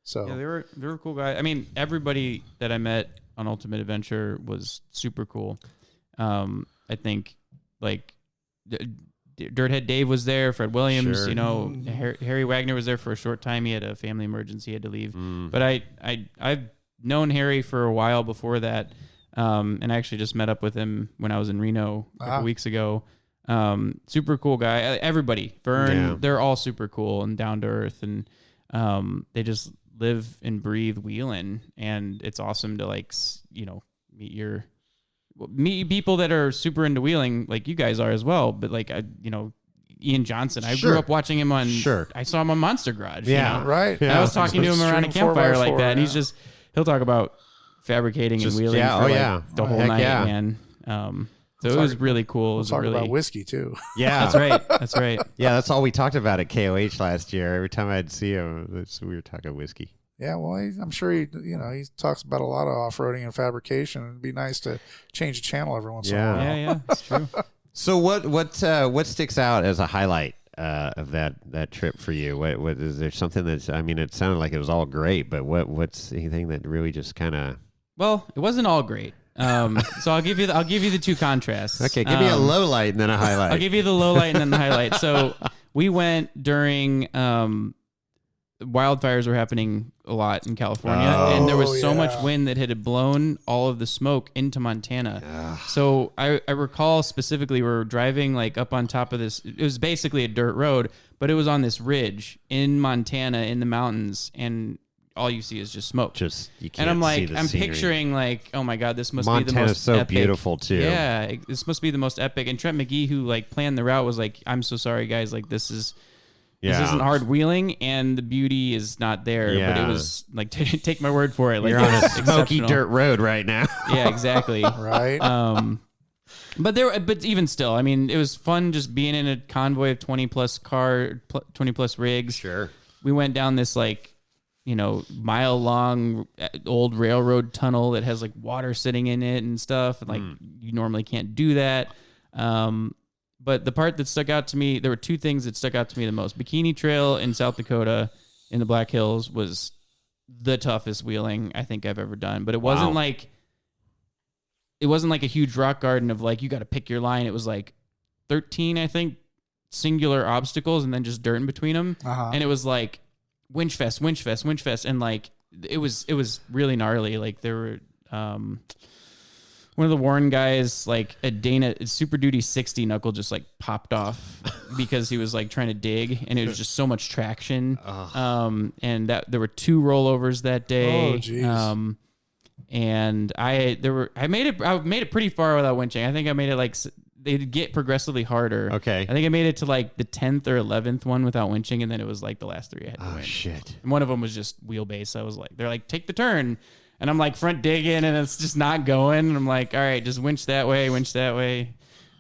S3: So
S4: yeah, they were cool guys. I mean, everybody that I met on Ultimate Adventure was super cool. I think like Dirthead Dave was there, Fred Williams,
S2: sure.
S4: Harry Wagner was there for a short time. He had a family emergency, he had to leave. But I've known Harry for a while before that, and I actually just met up with him when I was in Reno a couple weeks ago. Super cool guy. Everybody, Vern, they're all super cool and down to earth, and they just live and breathe wheeling, and it's awesome to meet people that are super into wheeling, like you guys are as well. But like Ian Johnson, I grew up watching him on. I saw him on Monster Garage.
S3: Right.
S4: Yeah. I was talking to him around a campfire like that, and he'll talk about fabricating and wheeling for the whole night, man. So it was really cool.
S3: We'll talk about whiskey too.
S2: Yeah,
S4: that's right. That's right.
S2: Yeah, that's all we talked about at KOH last year. Every time I'd see him, we were talking whiskey.
S3: Yeah, well, I'm sure he talks about a lot of off-roading and fabrication. It'd be nice to change the channel every once in a while.
S4: Yeah, that's true.
S2: So what sticks out as a highlight of that trip for you? What is there something that's? I mean, it sounded like it was all great, but what's anything that really just kind of?
S4: Well, it wasn't all great. So I'll give you the two contrasts.
S2: Okay, give me a low light and then a highlight.
S4: I'll give you the low light and then the highlight. So we went during wildfires were happening a lot in California, and there was so much wind that had blown all of the smoke into Montana. So I recall specifically we were driving like up on top of this. It was basically a dirt road, but it was on this ridge in Montana in the mountains, and all you see is just smoke.
S2: Just you can't.
S4: And I'm like,
S2: see the
S4: I'm
S2: scenery.
S4: Picturing like, oh my God, this must
S2: Montana's
S4: be the most
S2: so
S4: epic.
S2: beautiful too.
S4: Yeah, this must be the most epic. And Trent McGee, who like planned the route, was like, I'm so sorry, guys. Like this isn't hard wheeling, and the beauty is not there.
S2: Yeah.
S4: But it was like, take my word for it. Like
S2: You're on a smoky
S4: exceptional.
S2: dirt road right now.
S4: Yeah, exactly.
S3: Right.
S4: But even still, I mean, it was fun just being in a convoy of 20 plus rigs.
S2: Sure.
S4: We went down this like, mile long old railroad tunnel that has like water sitting in it and stuff. And like you normally can't do that. But the part that stuck out to me, there were two things that stuck out to me the most. Bikini Trail in South Dakota in the Black Hills was the toughest wheeling I think I've ever done. But it wasn't like a huge rock garden of like, you got to pick your line. It was like 13, I think, singular obstacles and then just dirt in between them. And it was like winch fest. And like, it was really gnarly. Like there were, one of the Warren guys, like a Super Duty 60 knuckle just like popped off because he was like trying to dig, and it was just so much traction. And that there were 2 rollovers that day.
S3: Oh, geez.
S4: And I made it pretty far without winching. I think I made it like they'd get progressively harder.
S2: Okay.
S4: I think I made it to like the 10th or 11th one without winching, and then it was like the last 3 I had to win.
S2: Shit.
S4: And one of them was just wheelbase. I was like, they're like, take the turn. And I'm like front digging, and it's just not going. And I'm like, all right, just winch that way.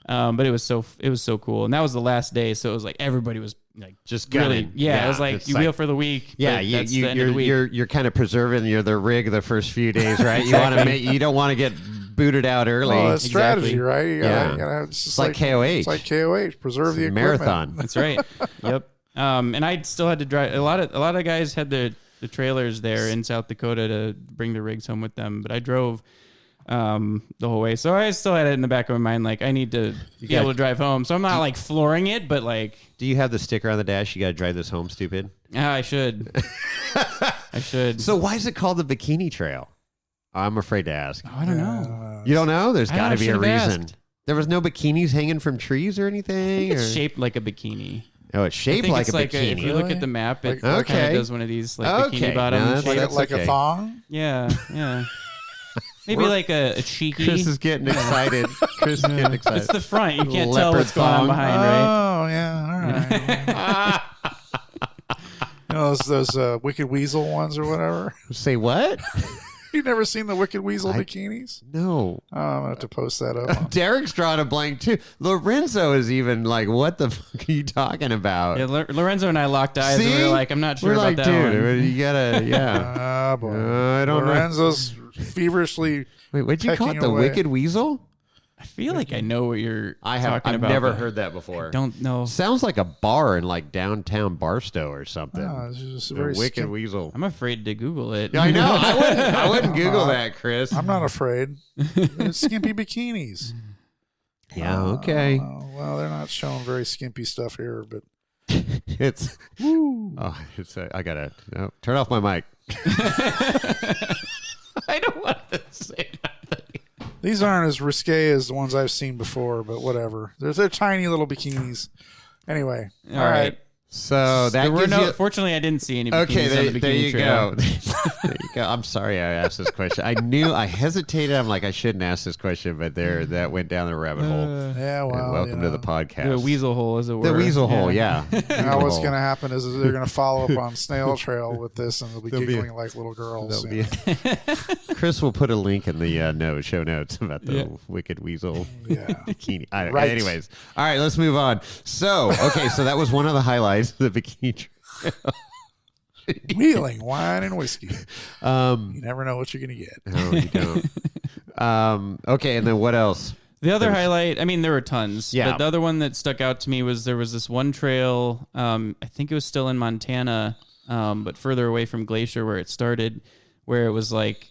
S4: But it was so cool. And that was the last day. So it was like, everybody was like,
S2: Just
S4: really,
S2: gunning.
S4: it was like, you wheel for the week.
S2: Yeah, you're kind of preserving the rig the first few days, right? You don't want to get booted out early.
S3: Well, that's strategy, right? You gotta,
S2: it's like KOH.
S3: It's like KOH. Preserve the equipment.
S2: Marathon.
S4: That's right. Yep. And I still had to drive. A lot of guys had the trailers there in South Dakota to bring the rigs home with them, but I drove the whole way. So I still had it in the back of my mind, like I need to be able to drive home. So I'm not like flooring it, but like.
S2: Do you have the sticker on the dash? You got to drive this home, stupid.
S4: I should. I should.
S2: So why is it called the Bikini Trail? I'm afraid to ask.
S4: I don't know.
S2: You don't know? There's got to be a reason.
S4: Asked.
S2: There was no bikinis hanging from trees or anything?
S4: I think it's shaped like a bikini.
S2: Oh, it's shaped like a bikini.
S4: If you look at the map, it kind of does one of these like bikini bottoms.
S3: Like a thong?
S4: Yeah. Maybe like a cheeky.
S2: Chris is getting excited.
S4: It's the front. You can't tell what's going on behind, right?
S3: Oh, yeah. All right. Those Wicked Weasel ones or whatever.
S2: Say what?
S3: You've never seen the Wicked Weasel bikinis?
S2: No.
S3: Oh, I'm going to have to post that up.
S2: Derek's drawing a blank too. Lorenzo is even like, what the fuck are you talking about?
S4: Yeah, Lorenzo and I locked eyes and we were like, I'm not sure about that
S2: dude,
S4: one.
S2: You gotta, yeah.
S3: Boy.
S2: I don't know.
S3: Lorenzo's feverishly.
S2: Wait, what'd you call it? The Wicked Weasel?
S4: I feel like I know what you're talking about.
S2: I've never heard that before.
S4: I don't know.
S2: Sounds like a bar in like downtown Barstow or something.
S3: No, it's just
S2: the Wicked Weasel.
S4: I'm afraid to Google it.
S2: Yeah, I know. I wouldn't Google that, Chris.
S3: I'm not afraid. They're skimpy bikinis.
S2: Yeah, okay.
S3: Well, they're not showing very skimpy stuff here, but
S2: it's.
S3: Woo.
S2: Oh, I gotta turn off my mic.
S4: I don't want to say nothing.
S3: These aren't as risque as the ones I've seen before, but whatever. They're tiny little bikinis. Anyway, all right.
S2: So that
S4: fortunately, I didn't see any bikinis on the bikini trail.
S2: There you go. I'm sorry I asked this question. I hesitated. I'm like, I shouldn't ask this question, but that went down the rabbit hole.
S3: Yeah, well,
S2: and welcome to the podcast.
S4: The weasel hole, as it were.
S2: The weasel hole, yeah.
S3: Now what's going to happen is they're going to follow up on Snail Trail with this, and they'll be giggling like little girls.
S2: Chris will put a link in the show notes about the Wicked Weasel bikini.
S3: Right.
S2: Anyways, all right, let's move on. So, okay, so that was one of the highlights of the bikini trail.
S3: Wheeling, wine, and whiskey. You never know what you're going to get.
S2: No, you don't. Okay, and then what else?
S4: The other highlight, I mean, there were tons.
S2: Yeah.
S4: But the other one that stuck out to me was there was this one trail, I think it was still in Montana, but further away from Glacier where it started, where it was like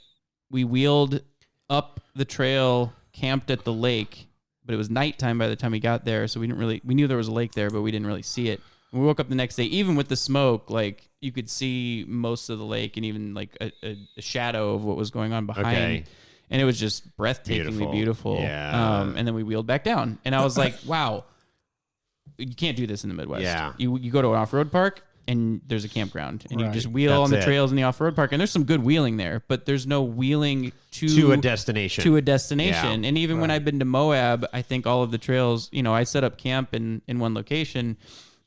S4: we wheeled up the trail, camped at the lake, but it was nighttime by the time we got there, so we knew there was a lake there, but we didn't really see it. And we woke up the next day, even with the smoke, like you could see most of the lake and even like a shadow of what was going on behind.
S2: Okay.
S4: And it was just breathtakingly beautiful.
S2: Yeah.
S4: And then we wheeled back down. And I was like, wow, you can't do this in the Midwest.
S2: Yeah.
S4: You go to an off-road park and there's a campground. And you just wheel on the trails in the off-road park. And there's some good wheeling there, but there's no wheeling to
S2: a destination.
S4: Yeah. And even when I've been to Moab, I think all of the trails, I set up camp in one location.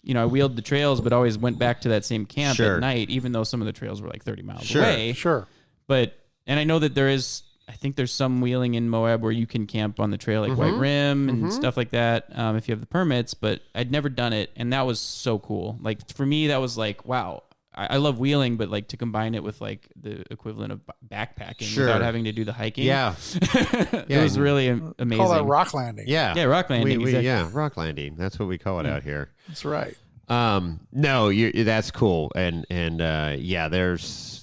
S4: I wheeled the trails, but always went back to that same camp at night, even though some of the trails were like 30 miles away.
S3: Sure.
S4: And I know that I think there's some wheeling in Moab where you can camp on the trail, like White Rim and stuff like that, if you have the permits, but I'd never done it. And that was so cool. Like for me, that was like, wow, I love wheeling, but like to combine it with like the equivalent of backpacking without having to do the hiking. Yeah. It was really amazing.
S3: Call that rock landing.
S2: Yeah.
S4: Yeah. Rock landing. Exactly.
S2: Yeah. Rock landing. That's what we call it out here.
S3: That's right.
S2: No, that's cool. And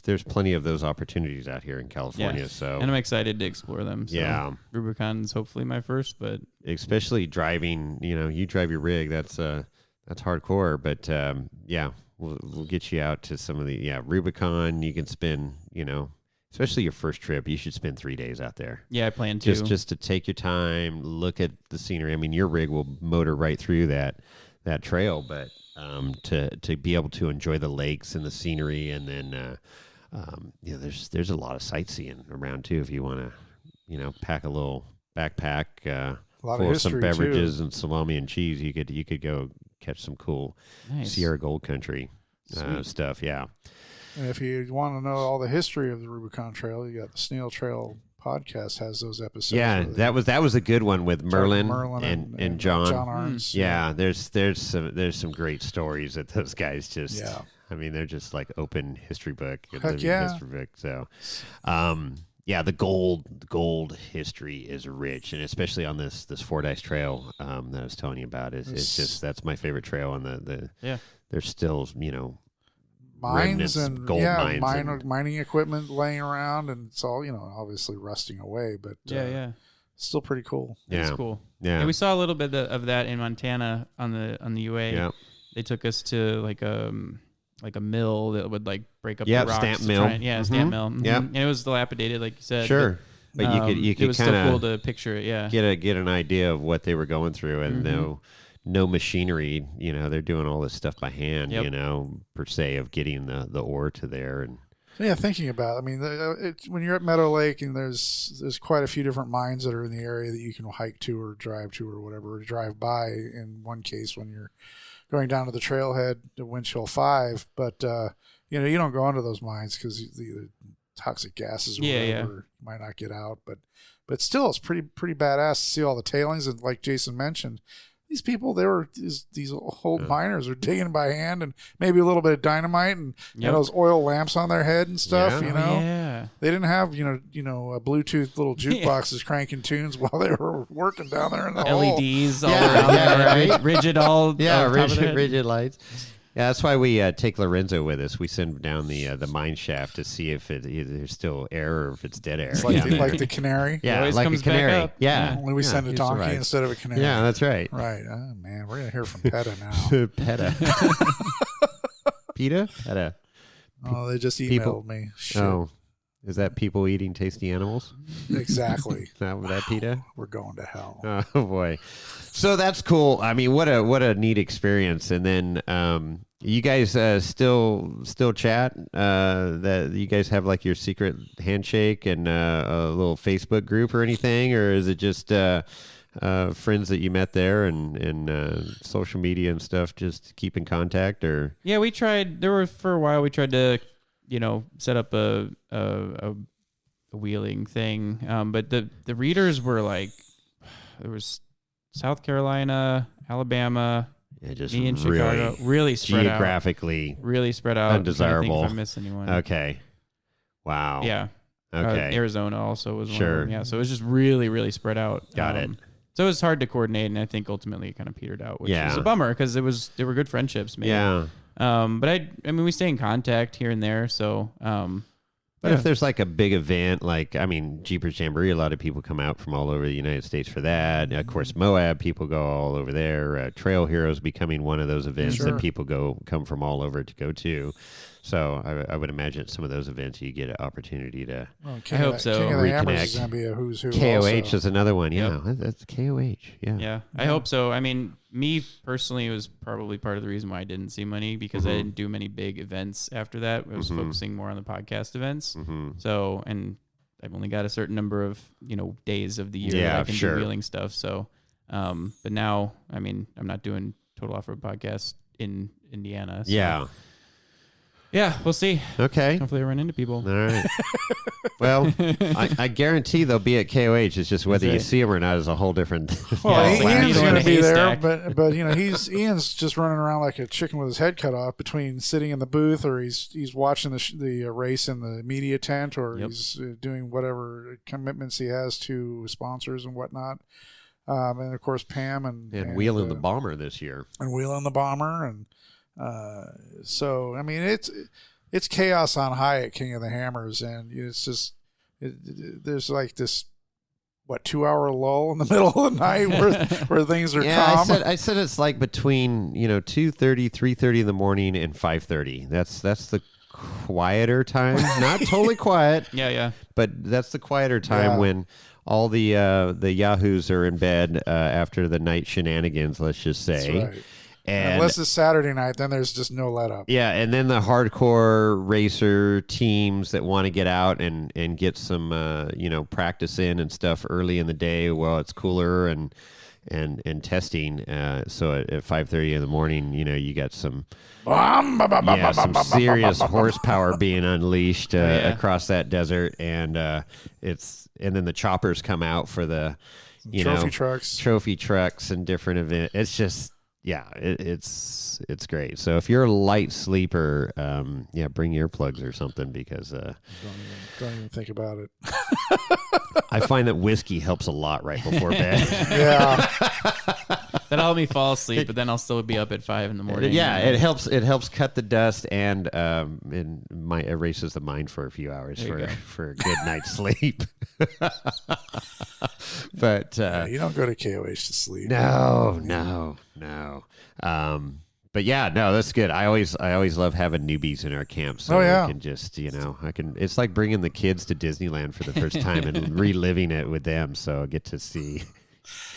S2: there's plenty of those opportunities out here in California.
S4: Yeah.
S2: So,
S4: and I'm excited to explore them. So
S2: yeah.
S4: Rubicon's hopefully my first, but
S2: especially driving, you drive your rig, that's hardcore, but, we'll get you out to some of the, Rubicon. You can spend, especially your first trip, you should spend 3 days out there.
S4: Yeah, I plan to.
S2: Just to take your time, look at the scenery. I mean, your rig will motor right through that trail, but to be able to enjoy the lakes and the scenery, and then there's a lot of sightseeing around too. If you want to, pack a little backpack full of some beverages and salami and cheese, you could go catch some cool Sierra Gold Country stuff. Yeah.
S3: And if you want to know all the history of the Rubicon Trail, you got the Snail Trail podcast has those episodes.
S2: Yeah, that was a good one with Merlin and John.
S3: John Arns.
S2: Yeah, there's some great stories that those guys just. Yeah. I mean, they're just like open history book.
S3: Heck yeah.
S2: History book. So, the gold history is rich, and especially on this Fordyce Trail that I was telling you about. It's just that's my favorite trail on the. There's still
S3: mines and
S2: gold mines
S3: mining equipment laying around, and it's all obviously rusting away, but still pretty cool.
S4: It's cool. Yeah, and we saw a little bit of that in Montana on the UA.
S2: Yeah,
S4: they took us to like a mill that would like break up the rocks.
S2: Stamp mill.
S4: Stamp mill. Mm-hmm.
S2: Yeah,
S4: and it was dilapidated, like you said.
S2: Sure. But you could
S4: it was still cool to picture it. Yeah,
S2: get an idea of what they were going through, and no machinery, they're doing all this stuff by hand, per se, of getting the ore to there. And
S3: thinking about it, I mean, when you're at Meadow Lake and there's quite a few different mines that are in the area that you can hike to or drive to or whatever, or drive by in one case when you're going down to the trailhead to Winch Hill 5, but you don't go into those mines because the toxic gases or whatever might not get out, but still it's pretty badass to see all the tailings, and like Jason mentioned, these people, these old miners are digging by hand, and maybe a little bit of dynamite and those oil lamps on their head and stuff. They didn't have Bluetooth little jukeboxes cranking tunes while they were working down there in the
S4: LEDs all around there, right? Rigid
S2: rigid lights. Yeah, that's why we take Lorenzo with us. We send him down the mine shaft to see if there's still air or if it's dead air.
S3: It's like the canary.
S2: Yeah, like a canary. Yeah.
S3: Only we send a donkey instead of a canary.
S2: Yeah, that's right.
S3: Right. Oh, man, we're going to hear from PETA now.
S2: PETA. PETA? PETA.
S3: Oh, they just emailed me. Shit.
S2: Oh, is that people eating tasty animals?
S3: Exactly.
S2: Is that PETA?
S3: We're going to hell.
S2: Oh, boy. So that's cool. I mean, what a neat experience. And then you guys still chat? That you guys have like your secret handshake and a little Facebook group or anything, or is it just friends that you met there and social media and stuff? Just keep in contact, or
S4: we tried. For a while we tried to set up a wheeling thing. But the readers were like, there was South Carolina, Alabama,
S2: just
S4: me in Chicago, really spread
S2: geographically,
S4: really spread out.
S2: undesirable.
S4: If I miss anyone.
S2: Okay. Wow.
S4: Yeah.
S2: Okay.
S4: Arizona also was one
S2: Sure.
S4: of them. Yeah. So it was just really, really spread out.
S2: Got it.
S4: So it was hard to coordinate, and I think ultimately it kind of petered out, which
S2: Yeah.
S4: was a bummer because they were good friendships. Maybe.
S2: Yeah.
S4: But I mean, we stay in contact here and there. So,
S2: But if there's like a big event, like, I mean, Jeepers Jamboree, a lot of people come out from all over the United States for that. Of course, Moab, people go all over there. Trail Heroes becoming one of those events that people come from all over to go to. So I would imagine some of those events you get an opportunity to
S4: I hope so.
S3: King of the Hammers is
S2: reconnect.
S3: going to be a who's who.
S2: KOH
S3: also.
S2: is another one. Yeah,
S4: Yep.
S2: that's KOH. Yeah.
S4: Yeah, I hope so. I mean, me personally was probably part of the reason why I didn't see money because I didn't do many big events after that. I was focusing more on the podcast events. So, and I've only got a certain number of, days of the year that I can do wheeling stuff. So, but now, I mean, I'm not doing Total Offroad Podcast in Indiana. So. Yeah, we'll see.
S2: Okay.
S4: Hopefully I run into people.
S2: All right. Well, I guarantee they'll be at KOH. It's just whether you see them or not is a whole different.
S3: Well, Ian's going to be there,
S4: haystack.
S3: but Ian's just running around like a chicken with his head cut off between sitting in the booth, or he's watching the race in the media tent, or he's doing whatever commitments he has to sponsors and whatnot. And of course Pam and
S2: wheeling the bomber this year.
S3: And wheeling the bomber, and so I mean it's chaos on high at King of the Hammers, and it's just there's like this 2-hour lull in the middle of the night where things are calm.
S2: I said it's like between 2:30, 3:30 in the morning and 5:30. That's the quieter time. Not totally quiet.
S4: Yeah.
S2: But that's the quieter time when all the yahoos are in bed after the night shenanigans, let's just say.
S3: That's right.
S2: And
S3: unless it's Saturday night, then there's just no let up.
S2: Yeah, and then the hardcore racer teams that want to get out and get some practice in and stuff early in the day while it's cooler and testing. So at 5:30 in the morning, you got some serious horsepower being unleashed across that desert, and then the choppers come out for the trophy trucks and different events. It's just. Yeah, it's great. So if you're a light sleeper, bring earplugs or something because
S3: don't even think about it.
S2: I find that whiskey helps a lot right before bed.
S3: Yeah,
S4: that'll help me fall asleep, but then I'll still be up at 5 in the morning.
S2: Yeah, it helps. It helps cut the dust and erases the mind for a few hours for a good night's sleep. But
S3: you don't go to KOH to sleep.
S2: No. But yeah, no, that's good. I always love having newbies in our camp. So I can just, it's like bringing the kids to Disneyland for the first time and reliving it with them. So I get to see.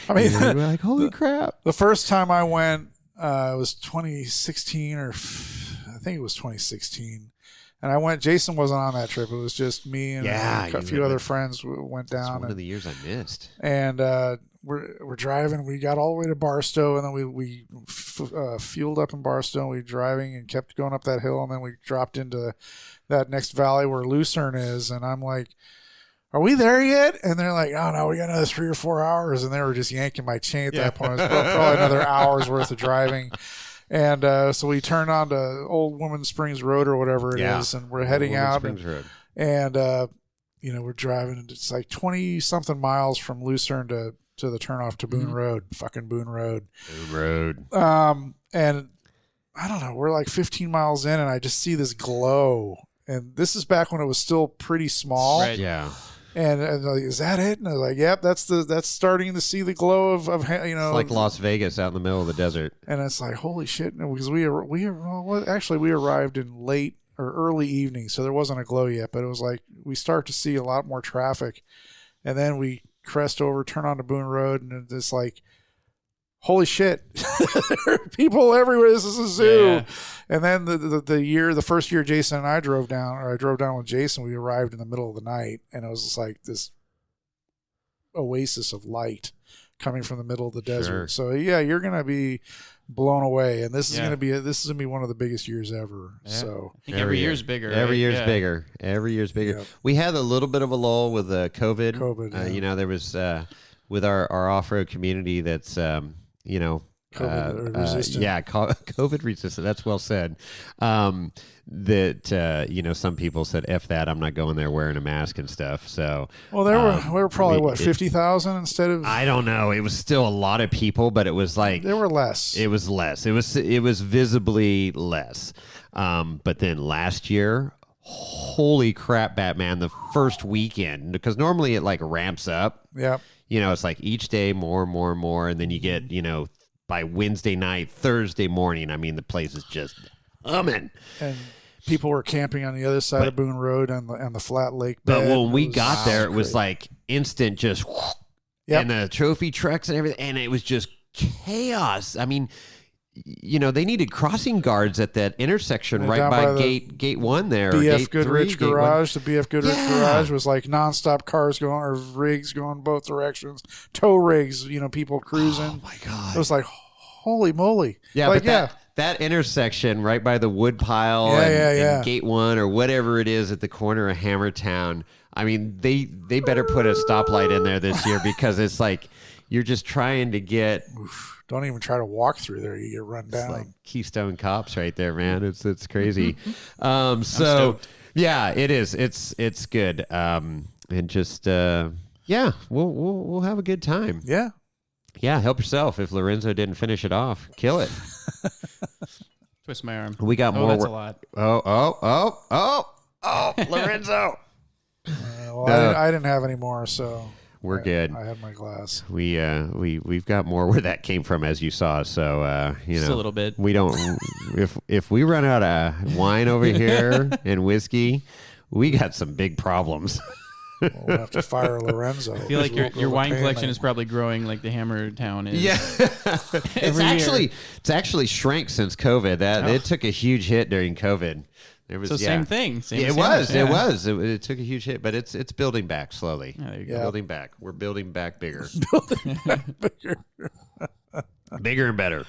S2: I mean, we're like, holy crap.
S3: The first time I went, it was 2016 or I think it was 2016. And I went, Jason wasn't on that trip. It was just me and a few other friends went down.
S2: That's one of the years I missed.
S3: And we're driving. We got all the way to Barstow, and then we fueled up in Barstow. And we were driving and kept going up that hill, and then we dropped into that next valley where Lucerne is. And I'm like, are we there yet? And they're like, oh, no, we got another 3 or 4 hours. And they were just yanking my chain at that point. It was probably another hour's worth of driving. And so we turned on to Old Woman Springs Road or whatever it is, and we're heading out. And we're driving, and it's like 20-something miles from Lucerne to the turnoff to Boone Road, fucking Boone Road. And I don't know, we're like 15 miles in, and I just see this glow. And this is back when it was still pretty small.
S2: Right. Yeah.
S3: And like, is that it? And I was like, yep, that's starting to see the glow of
S2: it's like Las Vegas out in the middle of the desert.
S3: And it's like, holy shit! Because we arrived in late or early evening, so there wasn't a glow yet. But it was like we start to see a lot more traffic, and then we crest over, turn onto Boone Road, and it's like, holy shit, there are people everywhere. This is a zoo. Yeah. And then the first year Jason and I drove down with Jason, we arrived in the middle of the night, and it was just like this oasis of light coming from the middle of the desert. So yeah, you're going to be blown away, and this is going to be one of the biggest years ever. Yeah. So
S4: I think every year's bigger.
S2: Every year's bigger. Every year's bigger. Yep. We had a little bit of a lull with COVID. You know, there was with our off-road community that's you know.
S3: COVID resistant.
S2: COVID resistant. That's well said. That you know, some people said, "F that, I'm not going there wearing a mask and stuff." So,
S3: well, we were probably 50,000 instead of.
S2: I don't know. It was still a lot of people, but it was like
S3: there were less.
S2: It was less. It was visibly less. But then last year, holy crap, Batman! The first weekend, because normally it like ramps up.
S3: Yeah.
S2: You know, it's like each day more and more and more, and then you get by Wednesday night, Thursday morning, I mean, the place is just humming.
S3: And people were camping on the other side of Boone Road and the flat lake bed.
S2: But when we got there, it was like instant just, and the trophy trucks and everything, and it was just chaos. I mean, you know, they needed crossing guards at that intersection right by gate 1 there.
S3: BF Goodrich Garage. The BF Goodrich Garage was like nonstop cars going, or rigs going both directions. Tow rigs, people cruising.
S2: Oh my God.
S3: It was like, holy moly.
S2: Yeah, like, but that intersection right by the wood pile and gate 1 or whatever it is at the corner of Hammertown. I mean, they better put a stoplight in there this year because it's like you're just trying to get.
S3: Don't even try to walk through there; you get run down.
S2: It's like Keystone Cops right there, man. It's crazy. So yeah, it is. It's good. And just we'll have a good time.
S3: Yeah.
S2: Yeah, help yourself. If Lorenzo didn't finish it off, kill it.
S4: Twist my arm.
S2: We got more.
S4: That's a lot.
S2: Oh, Lorenzo.
S3: I didn't have any more, so
S2: we're good.
S3: I had my glass.
S2: We've got more where that came from, as you saw. So
S4: just a little bit.
S2: We don't. if we run out of wine over here and whiskey, we got some big problems.
S3: We'll have to fire Lorenzo.
S4: I feel like your wine collection is probably growing like the Hammertown is.
S2: Yeah, it's actually shrank since COVID. It took a huge hit during COVID. There was
S4: same thing.
S2: It was. It took a huge hit, but it's building back slowly.
S4: Oh, there you go.
S2: Building back. We're building back bigger. Bigger and better.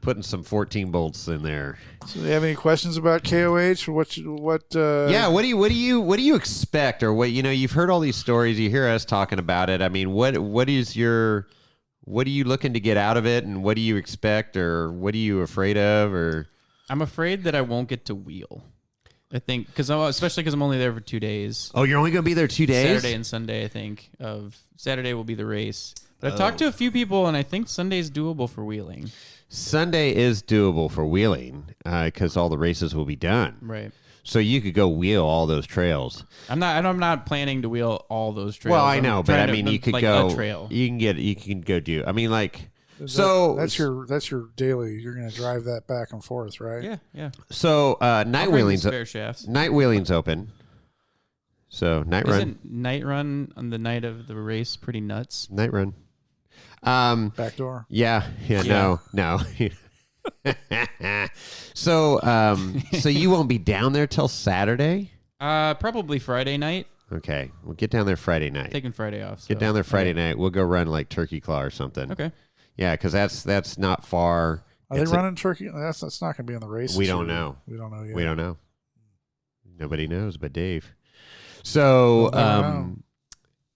S2: Putting some 14 bolts in there.
S3: So, do you have any questions about KOH? What?
S2: Yeah. What do you expect, or what? You've heard all these stories. You hear us talking about it. I mean, what are you looking to get out of it, and what do you expect, or what are you afraid of, or?
S4: I'm afraid that I won't get to wheel. I think especially because I'm only there for 2 days.
S2: Oh, you're only going to be there 2 days?
S4: Saturday and Sunday, I think. Saturday will be the race. But I've talked to a few people, and I think Sunday's doable for wheeling.
S2: Sunday is doable for wheeling because all the races will be done.
S4: Right.
S2: So you could go wheel all those trails.
S4: I'm not planning to wheel all those trails.
S2: Well, I know, but I mean, you could go
S4: a trail.
S2: You can go do. I mean, like.
S3: That's your daily. You're going to drive that back and forth, right?
S4: Yeah.
S2: So night wheeling's
S4: spare shafts.
S2: Night wheeling's open. So night run.
S4: Isn't night run on the night of the race pretty nuts?
S2: Night run.
S3: Back door.
S2: Yeah. No. So you won't be down there till Saturday?
S4: Probably Friday night.
S2: Okay, we'll get down there Friday night.
S4: Taking Friday off.
S2: Get down there Friday night. We'll go run like Turkey Claw or something.
S4: Okay.
S2: Yeah, because that's not far.
S3: Are they running Turkey? That's not going to be on the race.
S2: We don't know.
S3: We don't know yet.
S2: We don't know. Nobody knows but Dave. So,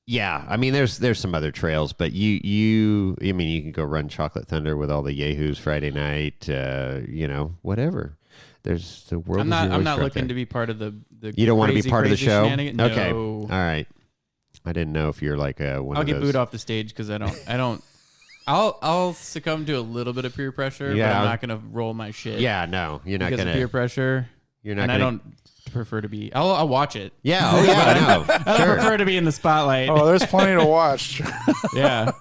S2: yeah, I mean, there's some other trails, but you can go run Chocolate Thunder with all the Yahoos Friday night, whatever. There's the world.
S4: I'm not looking to be part of the
S2: you don't want to be part of the show?
S4: No.
S2: Okay. All right. I didn't know if you're like one of those.
S4: I'll get booed off the stage because I don't. I'll succumb to a little bit of peer pressure, but I'm not going to roll my shit.
S2: Yeah, no, you're not going to.
S4: Peer pressure.
S2: You're not.
S4: And I don't prefer to be. I'll watch it.
S2: Yeah. Oh yeah. I know.
S4: I don't prefer to be in the spotlight.
S3: Oh, there's plenty to watch.
S4: Yeah.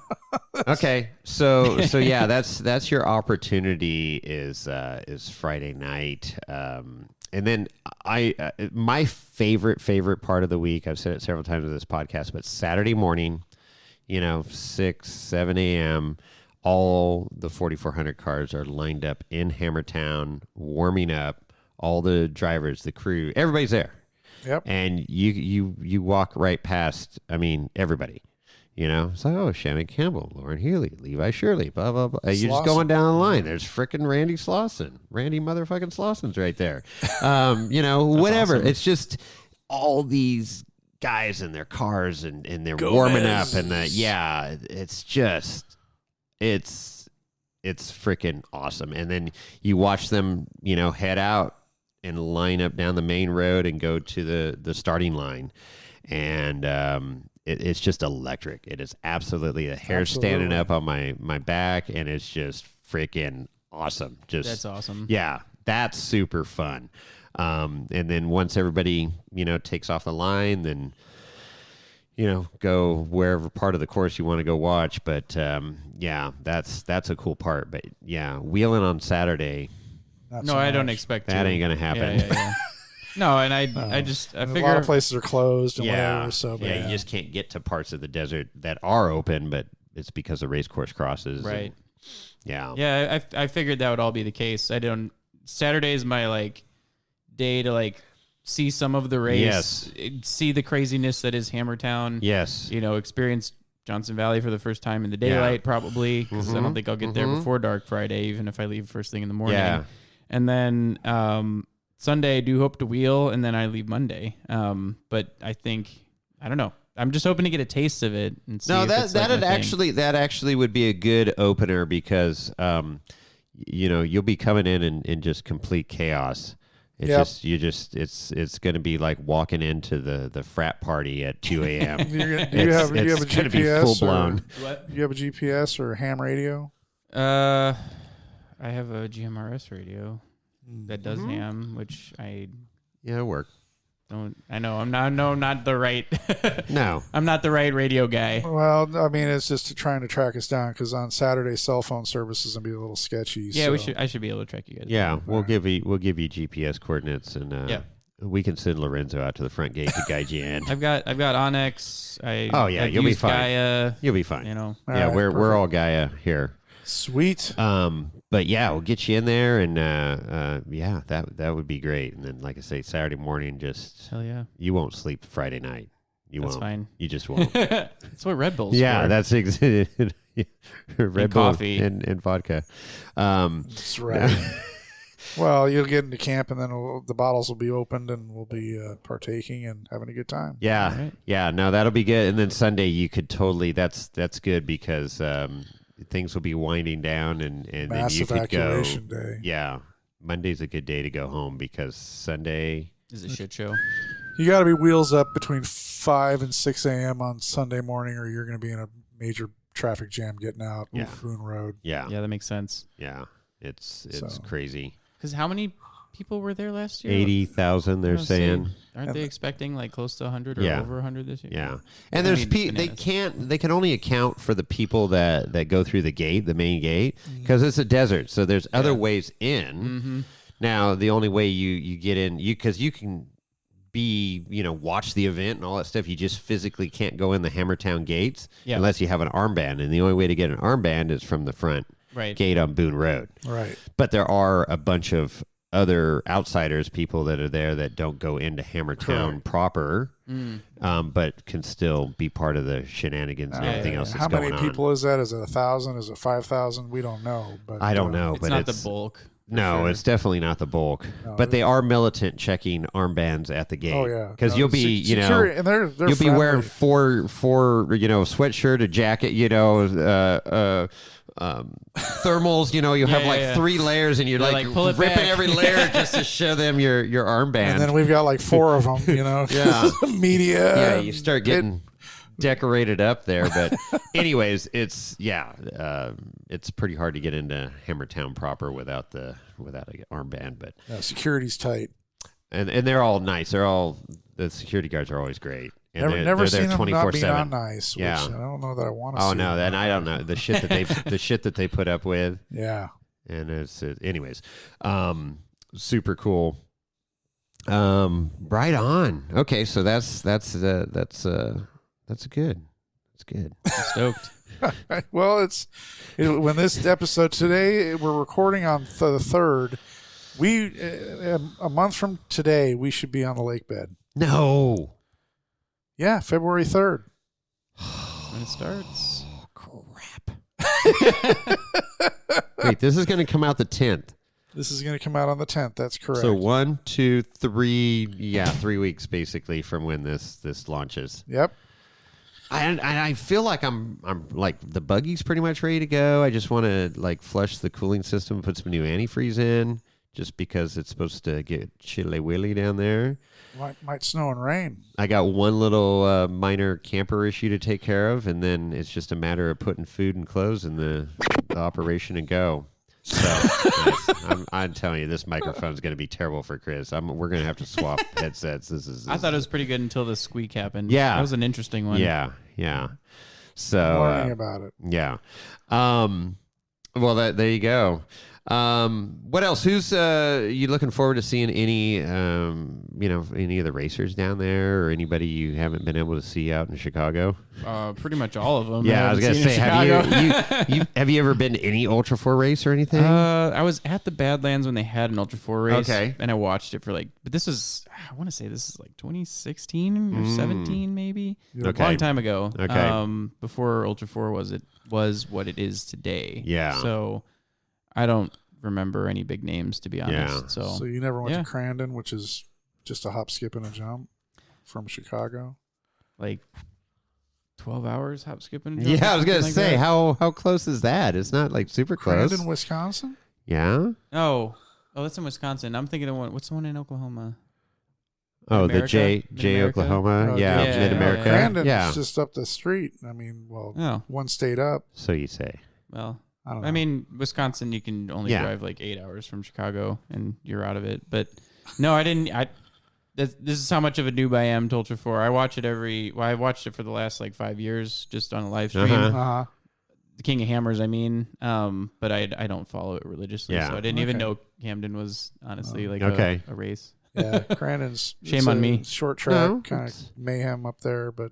S2: Okay. So yeah, that's your opportunity is Friday night. And then my favorite part of the week, I've said it several times in this podcast, but Saturday morning, 6, 7 a.m., all the 4,400 cars are lined up in Hammertown, warming up. All the drivers, the crew, everybody's there.
S3: Yep.
S2: And you walk right past, everybody. You know, it's like, oh, Shannon Campbell, Lauren Healy, Levi Shirley, blah, blah, blah. You're just going down the line. There's frickin' Randy Slauson. Randy motherfucking Slauson's right there. You know, whatever. Awesome. It's just all these guys in their cars and they're warming up. And it's just, it's frickin' awesome. And then you watch them, you know, head out and line up down the main road and go to the starting line. And, it's just electric. It is absolutely the hair standing up on my back, and it's just freaking awesome.
S4: That's awesome.
S2: Yeah, that's super fun. And then once everybody, you know, takes off the line, then, you know, go wherever part of the course you want to go watch. But yeah, that's a cool part. But yeah, wheeling on Saturday.
S4: I don't expect
S2: that ain't gonna happen.
S4: Yeah. No, and I figure
S3: a lot of places are closed and whatever. So
S2: you just can't get to parts of the desert that are open, but it's because of race course crosses.
S4: Right.
S2: Yeah.
S4: I figured that would all be the case. Saturday is my like day to like see some of the race, see the craziness that is Hammertown.
S2: Yes.
S4: You know, experience Johnson Valley for the first time in the daylight, probably, because I don't think I'll get there before dark Friday, even if I leave first thing in the morning.
S2: Yeah.
S4: And then Sunday, I do hope to wheel, and then I leave Monday. But I think, I don't know. I'm just hoping to get a taste of it and see. No,
S2: that actually would be a good opener because, you know, you'll be coming in just complete chaos. It's it's going to be like walking into the frat party at 2 a.m.
S3: Do you have a GPS?
S2: Full blown.
S3: Do you have a GPS or a ham radio?
S4: I have a GMRS radio that does ham, which
S2: it'll work.
S4: I know I'm not the right.
S2: No,
S4: I'm not the right radio guy.
S3: Well, I mean, it's just trying to track us down because on Saturday, cell phone service is gonna be a little sketchy.
S4: Yeah, I should be able to track you guys.
S2: Yeah, we'll give you GPS coordinates and we can send Lorenzo out to the front gate to guide you in.
S4: I've got Onyx.
S2: You'll be fine.
S4: Gaia,
S2: you'll be fine.
S4: You know.
S2: We're all Gaia here.
S3: Sweet.
S2: But yeah, we'll get you in there, and that would be great. And then, like I say, Saturday morning, just
S4: hell yeah,
S2: you won't sleep Friday night. That's
S4: fine.
S2: You just won't.
S4: That's what Red Bull's
S2: for.
S4: That's
S2: Red
S4: and
S2: Bull
S4: coffee
S2: and vodka.
S3: That's right. Well, you'll get into camp, and then the bottles will be opened, and we'll be partaking and having a good time.
S2: Yeah,
S4: right.
S2: Yeah. No, that'll be good. And then Sunday, you could totally. That's good because. Things will be winding down, and then you could go.
S3: Day.
S2: Yeah, Monday's a good day to go home because Sunday
S4: is a shit show.
S3: You got to be wheels up between 5 and 6 a.m. on Sunday morning, or you're going to be in a major traffic jam getting out Boone Road.
S2: Yeah,
S4: that makes sense.
S2: Yeah, it's crazy.
S4: Because how many people were there last year?
S2: 80,000. They're saying.
S4: Aren't they expecting like close to 100 or over 100 this year?
S2: Yeah, and there's they can only account for the people that go through the main gate, because it's a desert. So there's other ways in.
S4: Mm-hmm.
S2: Now the only way you get in, because you can watch the event and all that stuff. You just physically can't go in the Hammertown gates unless you have an armband, and the only way to get an armband is from the front gate on Boone Road.
S3: Right.
S2: But there are a bunch of other outsiders, people that are there that don't go into Hammertown proper, but can still be part of the shenanigans and everything else that's going on.
S3: How many people is that? Is it 1,000? Is it 5,000? We don't know. But
S2: I don't know.
S4: It's not the bulk.
S2: No, it's dedefinitely not the bulk. No, but they are militant checking armbands at the gate.
S3: Oh yeah,
S2: because you'll be
S3: and they're
S2: you'll be wearing four sweatshirt, a jacket, thermals, you'll have like 3 layers, and you're like ripping every layer just to show them your armband. And
S3: then we've got like 4 of them, media.
S2: Yeah, you start getting decorated up there. But anyways, it's pretty hard to get into Hammertown proper without an armband. But
S3: security's tight,
S2: and they're all nice. The security guards are always great. And
S3: never
S2: they're
S3: seen them
S2: 24/7.
S3: not be on nice. Which I don't know that I want to see.
S2: Oh no, then I don't know the shit that they put up with.
S3: Yeah,
S2: and it's anyways, super cool. Right on. Okay, so that's good. It's good.
S4: I'm stoked.
S3: Well, when this episode today, we're recording on the 3rd. We a month from today, we should be on the lake bed.
S2: No.
S3: Yeah, February 3rd.
S4: when it starts.
S2: Oh, crap. Wait, this is going to come out the 10th.
S3: This is going to come out on the 10th. That's correct.
S2: So 1, 2, 3, 3 weeks basically from when this launches.
S3: Yep.
S2: I feel like I'm like the buggy's pretty much ready to go. I just want to like flush the cooling system, put some new antifreeze in, just because it's supposed to get chilly willy down there.
S3: Might snow and rain.
S2: I got one little minor camper issue to take care of, and then it's just a matter of putting food and clothes in the operation and go. So nice. I'm telling you, this microphone's going to be terrible for Chris. We're going to have to swap headsets.
S4: I thought it was pretty good until the squeak happened.
S2: Yeah,
S4: that was an interesting one.
S2: Yeah. So
S3: Learning about it.
S2: Yeah. Well, there you go. What else? Who's you looking forward to seeing any any of the racers down there or anybody you haven't been able to see out in Chicago?
S4: Pretty much all of them.
S2: Yeah, I was gonna say, have you ever been to any Ultra 4 race or anything?
S4: I was at the Badlands when they had an Ultra 4 race.
S2: Okay.
S4: And I watched it for but this is, I want to say this is like 2016 or 17 maybe.
S2: Okay.
S4: A long time ago.
S2: Okay.
S4: Before Ultra 4 was what it is today.
S2: Yeah.
S4: So I don't remember any big names, to be honest.
S2: Yeah.
S3: So you never went to Crandon, which is just a hop, skip, and a jump from Chicago?
S4: Like 12 hours hop, skip, and a jump?
S2: Yeah, I was going to
S4: like
S2: say,
S4: that?
S2: how close is that? It's not like super close.
S3: Crandon, Wisconsin?
S2: Yeah?
S4: Oh, that's in Wisconsin. I'm thinking of what's the one in Oklahoma?
S2: Oh,
S4: Mid-America?
S2: the J
S4: Mid-America?
S2: Oklahoma?
S3: Oh,
S2: yeah,
S4: yeah,
S2: Mid-America.
S3: Crandon's
S2: Yeah.
S3: just up the street. I mean,
S4: Oh.
S3: one state up.
S2: So you say.
S4: Well,
S3: I don't know.
S4: I mean, Wisconsin, you can only
S2: Yeah.
S4: drive like 8 hours from Chicago, and you're out of it. But no, I didn't. This is how much of a noob I am to Ultra 4. I watch it I watched it for the last like 5 years, just on a live stream.
S3: Uh-huh.
S4: The King of Hammers, I mean. But I don't follow it religiously,
S2: Yeah.
S4: so I didn't even
S3: Okay.
S4: know Camden was honestly like
S2: Okay.
S4: a race.
S3: Yeah, Crandon's
S4: Shame
S3: it's
S4: on
S3: a
S4: me.
S3: Short track,
S2: No,
S3: kind
S2: it's-
S3: of mayhem up there, but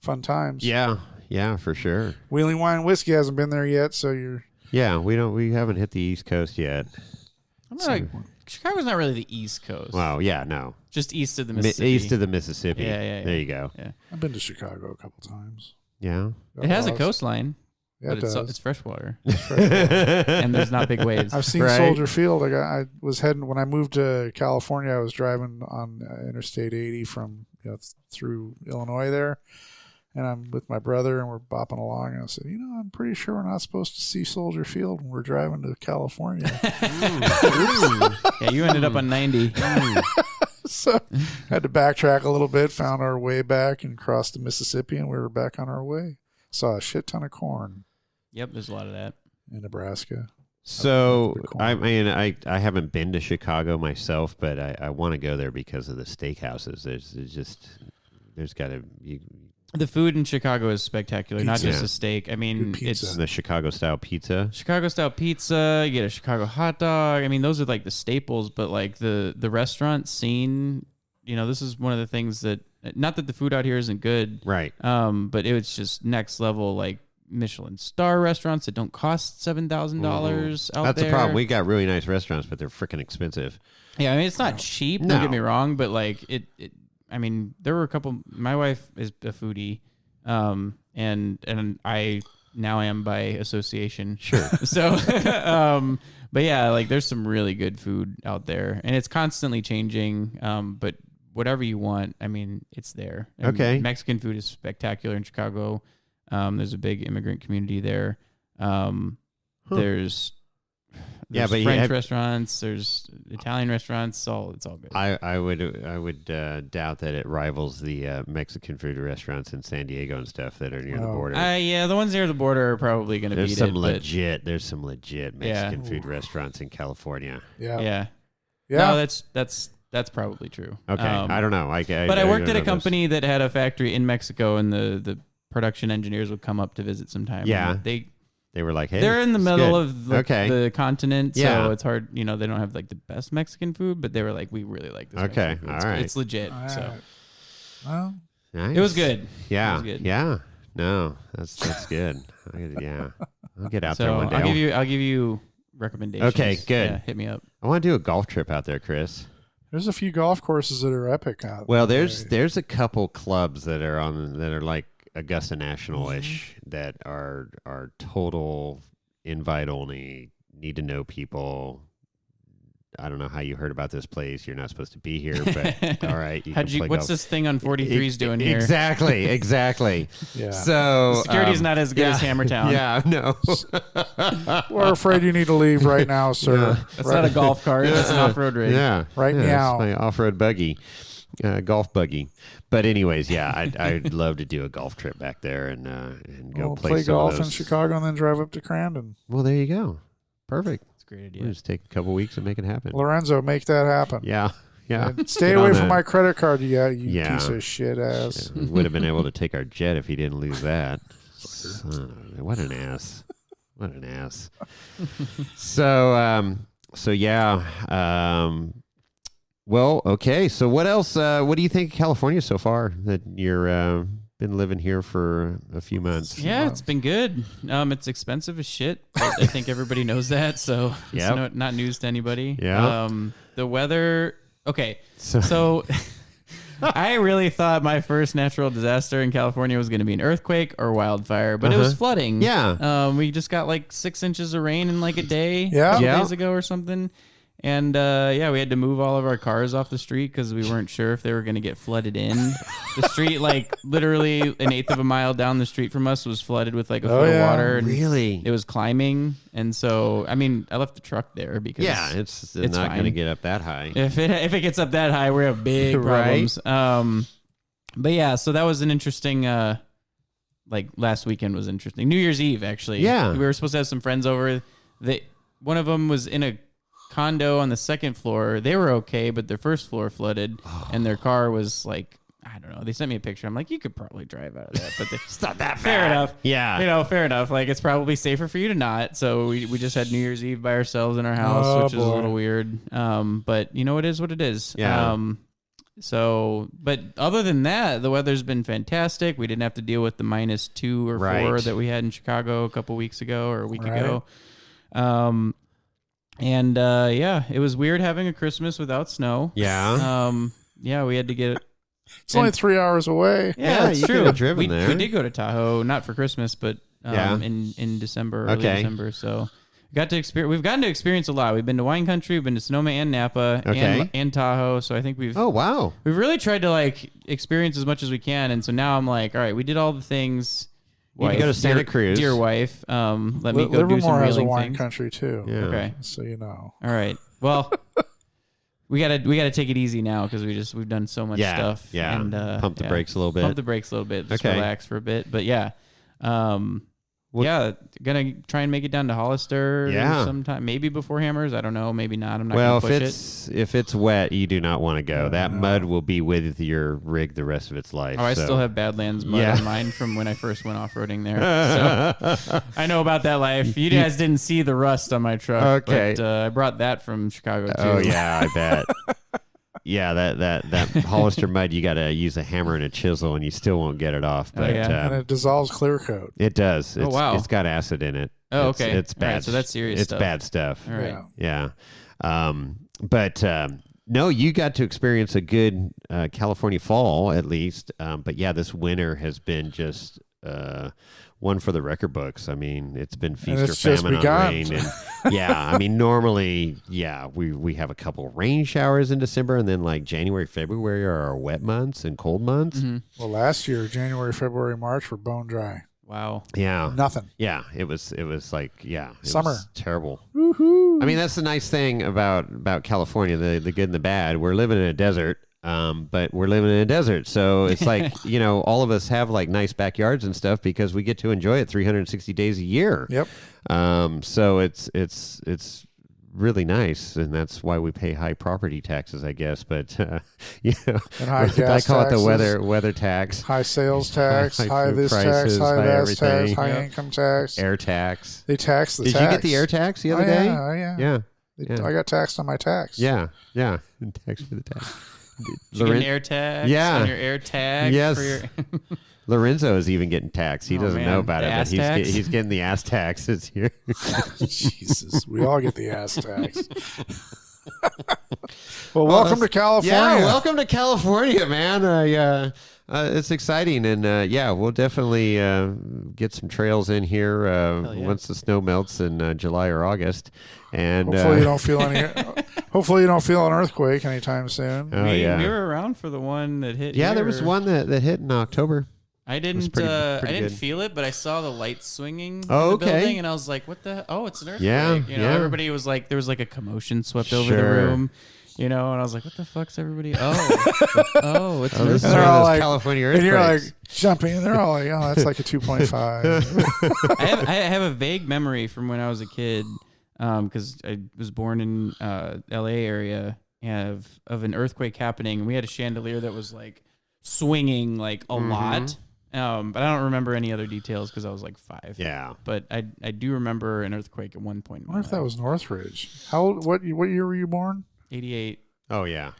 S3: fun times.
S2: Yeah, for sure.
S3: Wheeling Wine Whiskey hasn't been there yet, so you're.
S2: Yeah, we haven't hit the East Coast yet.
S4: Chicago's not really the East Coast.
S2: Wow, yeah, no.
S4: Just east of the Mississippi.
S2: East of the Mississippi.
S4: Yeah.
S2: There you go.
S4: Yeah.
S3: I've been to Chicago a couple times.
S2: Yeah.
S4: It has a coastline,
S3: Yeah,
S4: but
S3: it does.
S4: it's freshwater. And there's not big waves.
S3: I've seen
S2: Right.
S3: Soldier Field. I was heading when I moved to California. I was driving on Interstate 80 from through Illinois there, and I'm with my brother, and we're bopping along. And I said, I'm pretty sure we're not supposed to see Soldier Field when we're driving to California.
S4: Yeah, you ended up on 90.
S3: So had to backtrack a little bit, found our way back, and crossed the Mississippi, and we were back on our way. Saw a shit ton of corn
S4: Yep, there's a lot of that.
S3: in Nebraska.
S2: So
S3: Pretty cool.
S2: I mean, I haven't been to Chicago myself, but I want to go there because of the steakhouses. There's got to be
S4: The food in Chicago is spectacular, not
S3: Pizza.
S4: just
S2: Yeah.
S4: a steak. I mean,
S3: Good pizza.
S4: it's
S2: the Chicago style pizza.
S4: Chicago style pizza. You get a Chicago hot dog. I mean, those are like the staples. But like the restaurant scene, this is one of the things that, not that the food out here isn't good,
S2: Right.
S4: but it was just next level, like Michelin star restaurants that don't cost $7,000 out
S2: That's
S4: there.
S2: the problem. We got really nice restaurants, but they're freaking expensive.
S4: Yeah, I mean, it's not cheap.
S2: No.
S4: Don't get me wrong, but like it. I mean, there were a couple. My wife is a foodie, and I now am by association.
S2: Sure.
S4: So, but yeah, like there's some really good food out there, and it's constantly changing. But whatever you want, I mean, it's there. And
S2: Okay.
S4: Mexican food is spectacular in Chicago. There's a big immigrant community there. There's
S2: Yeah, but
S4: French restaurants, there's Italian restaurants. It's all good.
S2: I would doubt that it rivals the Mexican food restaurants in San Diego and stuff that are near the
S3: Oh.
S2: border.
S4: Yeah, the ones near the border are probably going to beat
S2: There's some legit Mexican food restaurants in California.
S3: Yeah.
S4: Yeah.
S3: Yeah.
S4: No, that's probably true.
S2: Okay, I don't know.
S4: But I worked
S2: don't
S4: at a
S2: know
S4: company that had a factory in Mexico, and the production engineers would come up to visit sometime.
S2: Yeah.
S4: And
S2: They were like, hey,
S4: they're in the
S2: it's
S4: middle
S2: good.
S4: of
S2: Okay.
S4: the continent,
S2: Yeah.
S4: so it's hard. They don't have like the best Mexican food, but they were like, we really like this.
S2: Okay,
S4: Mexican food.
S2: all
S4: It's,
S2: right.
S4: it's legit.
S3: All
S4: So
S3: right. Well,
S2: Nice.
S4: it was good.
S2: Yeah,
S4: It was good.
S2: yeah. No, that's good. I'll get out there
S4: So
S2: one day.
S4: I'll give you recommendations.
S2: Okay, good.
S4: Yeah, hit me up.
S2: I want to do a golf trip out there, Chris.
S3: there's a few golf courses that are epic out
S2: Well,
S3: there.
S2: there's a couple clubs that are like Augusta National-ish that are total invite only, need to know people. I don't know how you heard about this place. You're not supposed to be here, but all right.
S4: What's this thing on 43's doing here?
S2: Exactly.
S3: Yeah.
S2: So
S4: the security's not as good as Hammertown.
S2: Yeah, no.
S3: We're afraid you need to leave right now, sir.
S2: Yeah.
S4: It's not a golf cart. It's an off-road rig.
S2: Yeah.
S3: Right now.
S2: It's my off-road buggy, golf buggy. But anyways, yeah, I'd love to do a golf trip back there and go
S3: play golf in Chicago and then drive up to Crandon.
S2: Well, there you go. Perfect.
S4: Great idea.
S2: We'll just take a couple weeks and make it happen.
S3: Lorenzo, make that happen.
S2: Yeah.
S3: And stay away from my credit card, you piece of shit ass.
S2: We would have been able to take our jet if he didn't lose that. What an ass. What an ass. So yeah. Well, okay. So what else? What do you think of California so far that you're been living here for a few months?
S4: Yeah, it's been good. It's expensive as shit. I think everybody knows that, so it's not news to anybody.
S2: Yeah.
S4: The weather. Okay, so I really thought my first natural disaster in California was going to be an earthquake or wildfire, but it was flooding.
S2: Yeah.
S4: We just got like 6 inches of rain in like a day.
S3: Yeah.
S4: 2 days ago or something. And, we had to move all of our cars off the street because we weren't sure if they were going to get flooded in. The street, like, literally an eighth of a mile down the street from us was flooded with, like, a foot of water. And
S2: really?
S4: It was climbing. And so, I mean, I left the truck there because
S2: it's not going to get up that high.
S4: If it gets up that high, we have big problems.
S2: Right?
S4: But, yeah, so that was an interesting, last weekend was interesting. New Year's Eve, actually.
S2: Yeah.
S4: We were supposed to have some friends over. One of them was in a condo on the second floor. They were okay, but their first floor flooded and their car was like, I don't know. They sent me a picture. I'm like, you could probably drive out of that, but it's not that bad. Fair enough.
S2: Yeah.
S4: Fair enough. Like, it's probably safer for you to not. So we just had New Year's Eve by ourselves in our house, which is a little weird. But it is what it is.
S2: Yeah.
S4: But other than that, the weather's been fantastic. We didn't have to deal with the -2 or 4 that we had in Chicago a couple weeks ago or a week ago. And it was weird having a Christmas without snow.
S2: Yeah.
S4: We had to get it.
S3: It's only 3 hours away.
S4: Yeah, it's
S2: you
S4: true.
S2: could have driven there.
S4: We did go to Tahoe, not for Christmas, but in December, early December. So we've gotten to experience a lot. We've been to wine country, we've been to Sonoma and Napa and Tahoe. So I think we've really tried to experience as much as we can. And so now I'm like, all right, we did all the things.
S2: You can go to Santa Cruz.
S4: Dear wife, let me go do some
S3: Livermore has a
S4: reeling
S3: wine
S4: things.
S3: country too.
S2: Yeah.
S4: Okay.
S3: So you know.
S4: All right. Well, we gotta take it easy now because we've done so much stuff.
S2: Yeah.
S4: And
S2: pump the brakes a little bit.
S4: Pump the brakes a little bit. Just relax for a bit. But gonna try and make it down to Hollister sometime. Maybe before Hammers. I don't know. Maybe not. I'm not gonna push it.
S2: If it's wet, you do not want to go. That mud will be with your rig the rest of its life.
S4: Oh, I still have Badlands mud on mine from when I first went off-roading there. So I know about that life. You guys didn't see the rust on my truck.
S2: Okay.
S4: But I brought that from Chicago too.
S2: Oh yeah, I bet. Yeah, that Hollister mud, you got to use a hammer and a chisel, and you still won't get it off. But
S3: and it dissolves clear coat.
S2: It does.
S4: Oh wow,
S2: it's got acid in it.
S4: Oh okay,
S2: it's bad.
S4: Right, so that's serious.
S2: It's
S4: stuff.
S2: bad stuff.
S4: All right.
S2: Yeah. No, you got to experience a good California fall at least. But yeah, this winter has been just one for the record books. I mean, it's been feast or famine on rain. And normally, we have a couple rain showers in December, and then like January, February are our wet months and cold months.
S4: Mm-hmm.
S3: Well, last year, January, February, March were bone dry.
S4: Wow.
S2: Yeah.
S3: Nothing.
S2: Yeah. It was like, it
S3: summer.
S2: Was terrible.
S3: Woohoo.
S2: I mean, that's the nice thing about California, the good and the bad. We're living in a desert. But we're living in a desert, so it's like, all of us have like nice backyards and stuff because we get to enjoy it 360 days a year.
S3: Yep.
S2: So it's really nice, and that's why we pay high property taxes, I guess. But
S3: and high gas
S2: I call
S3: taxes,
S2: it the weather tax,
S3: high sales tax,
S2: high
S3: this
S2: prices,
S3: tax, high that
S2: everything.
S3: tax, high income tax,
S2: air tax.
S3: They tax the
S2: Did
S3: tax.
S2: you get the air tax the other day?
S3: Yeah. I got taxed on my tax.
S2: Yeah. Tax for the tax.
S4: Did you get an air tag?
S2: Yeah.
S4: On your air tag?
S2: Yes.
S4: For your
S2: Lorenzo is even getting taxed. He doesn't know about it, but he's getting the ass tax this year.
S3: Jesus. We all get the ass tax. Well, welcome to California.
S2: Yeah, welcome to California, man. It's exciting, and we'll definitely get some trails in here once the snow melts in July or August. And
S3: hopefully you don't feel hopefully you don't feel an earthquake anytime soon.
S4: We were around for the one that hit.
S2: Yeah,
S4: here.
S2: there was one that hit in October.
S4: I didn't. I didn't feel it, but I saw the lights swinging in the building, and I was like, "What the? Oh, it's an earthquake!"
S2: Yeah,
S4: everybody was like, there was like a commotion swept over the room. And I was like, "What the fuck's everybody?" Oh, it's an earthquake.
S3: They're all like,
S2: California earthquakes.
S3: And you're like jumping, and they're all like, "Oh, that's like a 2.5."
S4: I have a vague memory from when I was a kid, because I was born in L.A. area, of an earthquake happening, and we had a chandelier that was like swinging like a lot. But I don't remember any other details because I was like 5.
S2: Yeah.
S4: But I do remember an earthquake at one point.
S3: I wonder if that was Northridge. How old? What year were you born?
S4: 88.
S2: Oh yeah.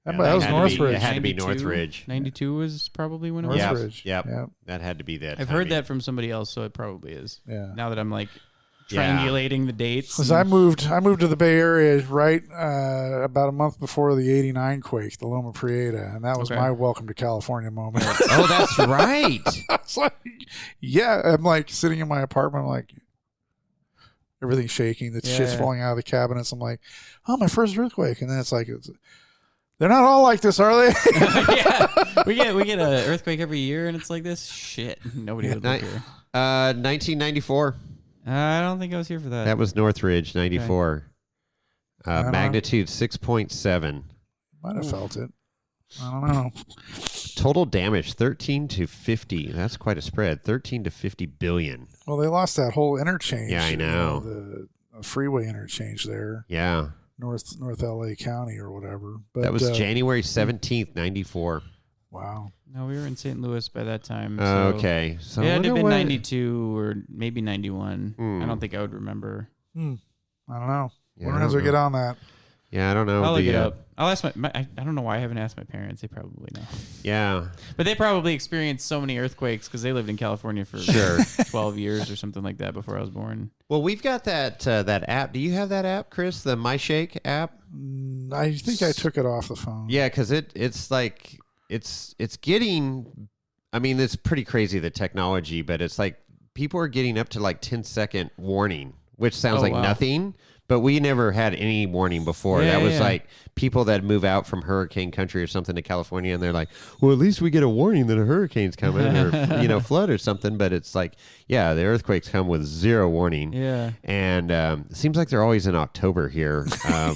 S3: That was Northridge.
S2: It had to be Northridge.
S4: 92 was probably when it was.
S3: Northridge.
S2: Yep. That had to be that.
S4: I've heard that from somebody else, so it probably is.
S3: Yeah.
S4: Now that I'm like triangulating the dates.
S3: Because I moved to the Bay Area right about a month before the '89 quake, the Loma Prieta, and that was my welcome to California moment.
S2: Oh, that's right.
S3: I was like, I'm like sitting in my apartment, I'm like everything's shaking, the shit's falling out of the cabinets. I'm like, oh, my first earthquake, and then it's like, they're not all like this, are they?
S4: we get an earthquake every year, and it's like this shit. Nobody would live here.
S2: 1994.
S4: I don't think I was here for that.
S2: That was Northridge, 94.
S3: Okay.
S2: Magnitude 6.7.
S3: Might have felt it. I don't know.
S2: Total damage 13 to 50. That's quite a spread. 13 to 50 billion.
S3: Well, they lost that whole interchange.
S2: Yeah, I know.
S3: The freeway interchange there.
S2: Yeah.
S3: North LA County or whatever. But
S2: that was January 17th, 94.
S3: Wow.
S4: No, we were in St. Louis by that time.
S2: So okay. So
S4: it had to have been 92 or maybe 91. I don't think I would remember.
S3: I don't know.
S2: Yeah,
S3: When does we get on that?
S2: Yeah, I don't know.
S4: I'll look it up. I'll ask I don't know why I haven't asked my parents. They probably know.
S2: Yeah.
S4: But they probably experienced so many earthquakes because they lived in California for 12 years or something like that before I was born.
S2: Well, we've got that app. Do you have that app, Chris? The MyShake app?
S3: I think I took it off the phone.
S2: Yeah, because it's like it's getting. I mean, it's pretty crazy, the technology, but it's like people are getting up to like 10-second warning, which sounds like nothing. But we never had any warning before.
S4: Yeah,
S2: that was like people that move out from hurricane country or something to California, and they're like, well, at least we get a warning that a hurricane's coming or, flood or something. But it's like, the earthquakes come with zero warning.
S4: Yeah.
S2: And it seems like they're always in October here